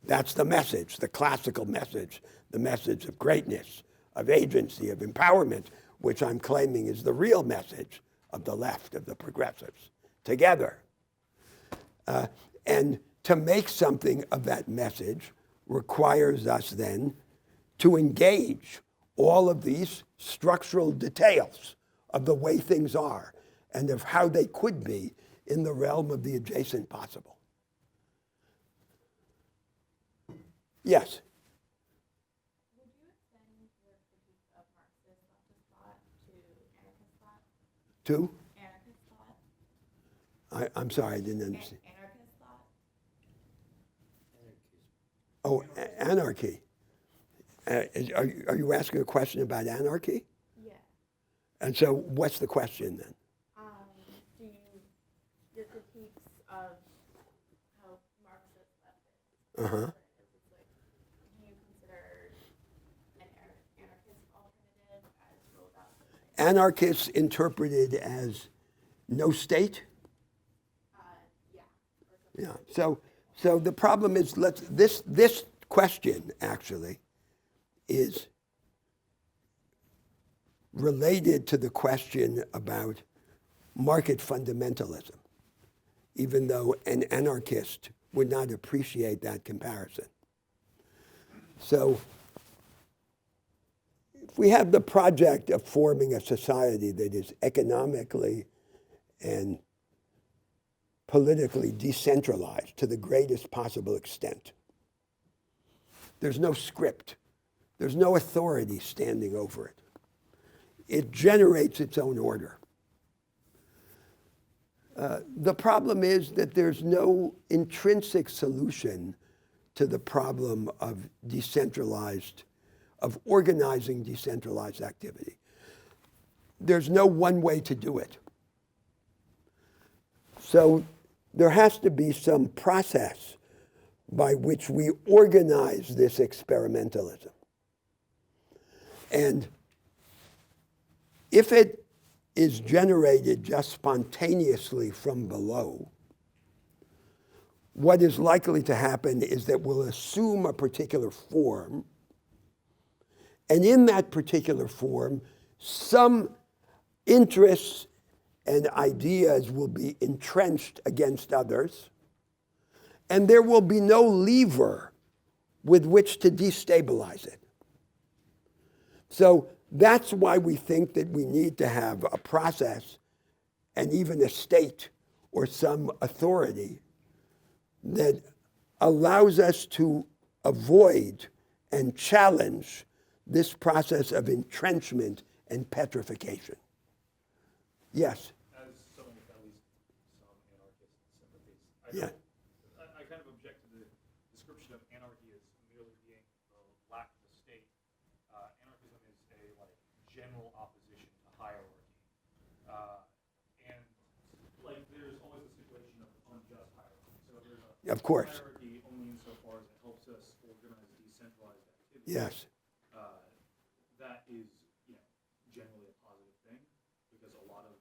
That's the message, the classical message, the message of greatness, of agency, of empowerment, which I'm claiming is the real message of the left, of the progressives, together. And to make something of that message requires us then to engage all of these structural details of the way things are and of how they could be in the realm of the adjacent possible. Yes? Would you extend your critique of Marxist leftist thought to anarchist thought? Two? Anarchist thought? I'm sorry, I didn't understand. Anarchist thought? Oh, anarchy. Are you asking a question about anarchy? Yeah. And so what's the question then? Do you, your critiques of how Marxist leftist Uh-huh. is like, do you consider an anarchist alternative as rolled out? Anarchists interpreted as no state? Yeah. Yeah. So the problem is, this question actually is related to the question about market fundamentalism, even though an anarchist would not appreciate that comparison. So if we have the project of forming a society that is economically and politically decentralized to the greatest possible extent, there's no script. There's no authority standing over it. It generates its own order. The problem is that there's no intrinsic solution to the problem of organizing decentralized activity. There's no one way to do it. So there has to be some process by which we organize this experimentalism. And if it is generated just spontaneously from below, what is likely to happen is that we'll assume a particular form, and in that particular form, some interests and ideas will be entrenched against others, and there will be no lever with which to destabilize it. So that's why we think that we need to have a process and even a state or some authority that allows us to avoid and challenge this process of entrenchment and petrification. Yes? As someone with at least some anarchist sympathies, Yeah. I kind of object to the description of anarchy as merely being the lack of a state. Anarchism is a general opposition to hierarchy. Of course. Hierarchy only insofar as it helps us organize decentralized activity. Yes. That is, generally a positive thing, because a lot of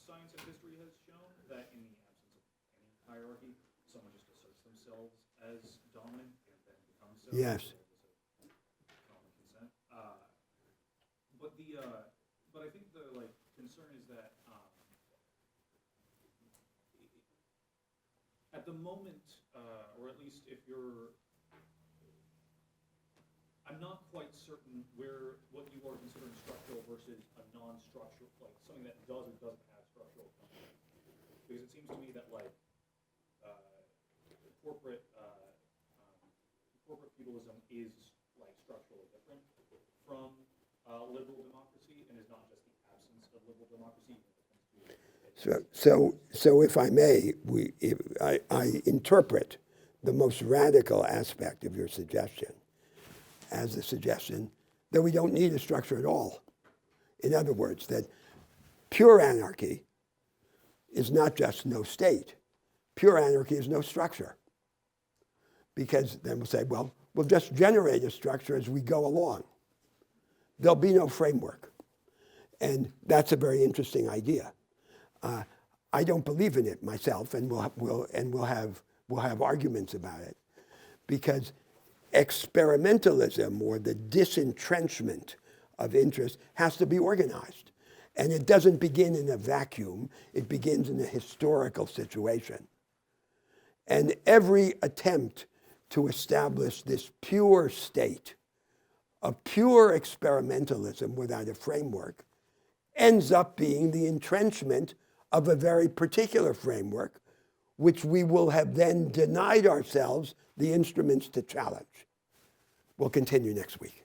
science and history has shown that in the absence of any hierarchy, someone just asserts themselves as dominant and then becomes so. Yes. Common consent. But I think the concern is that at the moment, or at least if you're, I'm not quite certain what you are considering structural versus a non-structural, something that does or doesn't have structural components. Because it seems to me that corporate feudalism is structurally different from liberal democracy, and is not just the absence of liberal democracy. So if I may, I interpret the most radical aspect of your suggestion as the suggestion that we don't need a structure at all. In other words, that pure anarchy is not just no state. Pure anarchy is no structure. Because then we'll say, well, we'll just generate a structure as we go along. There'll be no framework. And that's a very interesting idea. I don't believe in it myself, and we'll have arguments about it, because experimentalism, or the disentrenchment of interest, has to be organized, and it doesn't begin in a vacuum. It begins in a historical situation, and every attempt to establish this pure state of pure experimentalism without a framework ends up being the entrenchment of a very particular framework, which we will have then denied ourselves the instruments to challenge. We'll continue next week.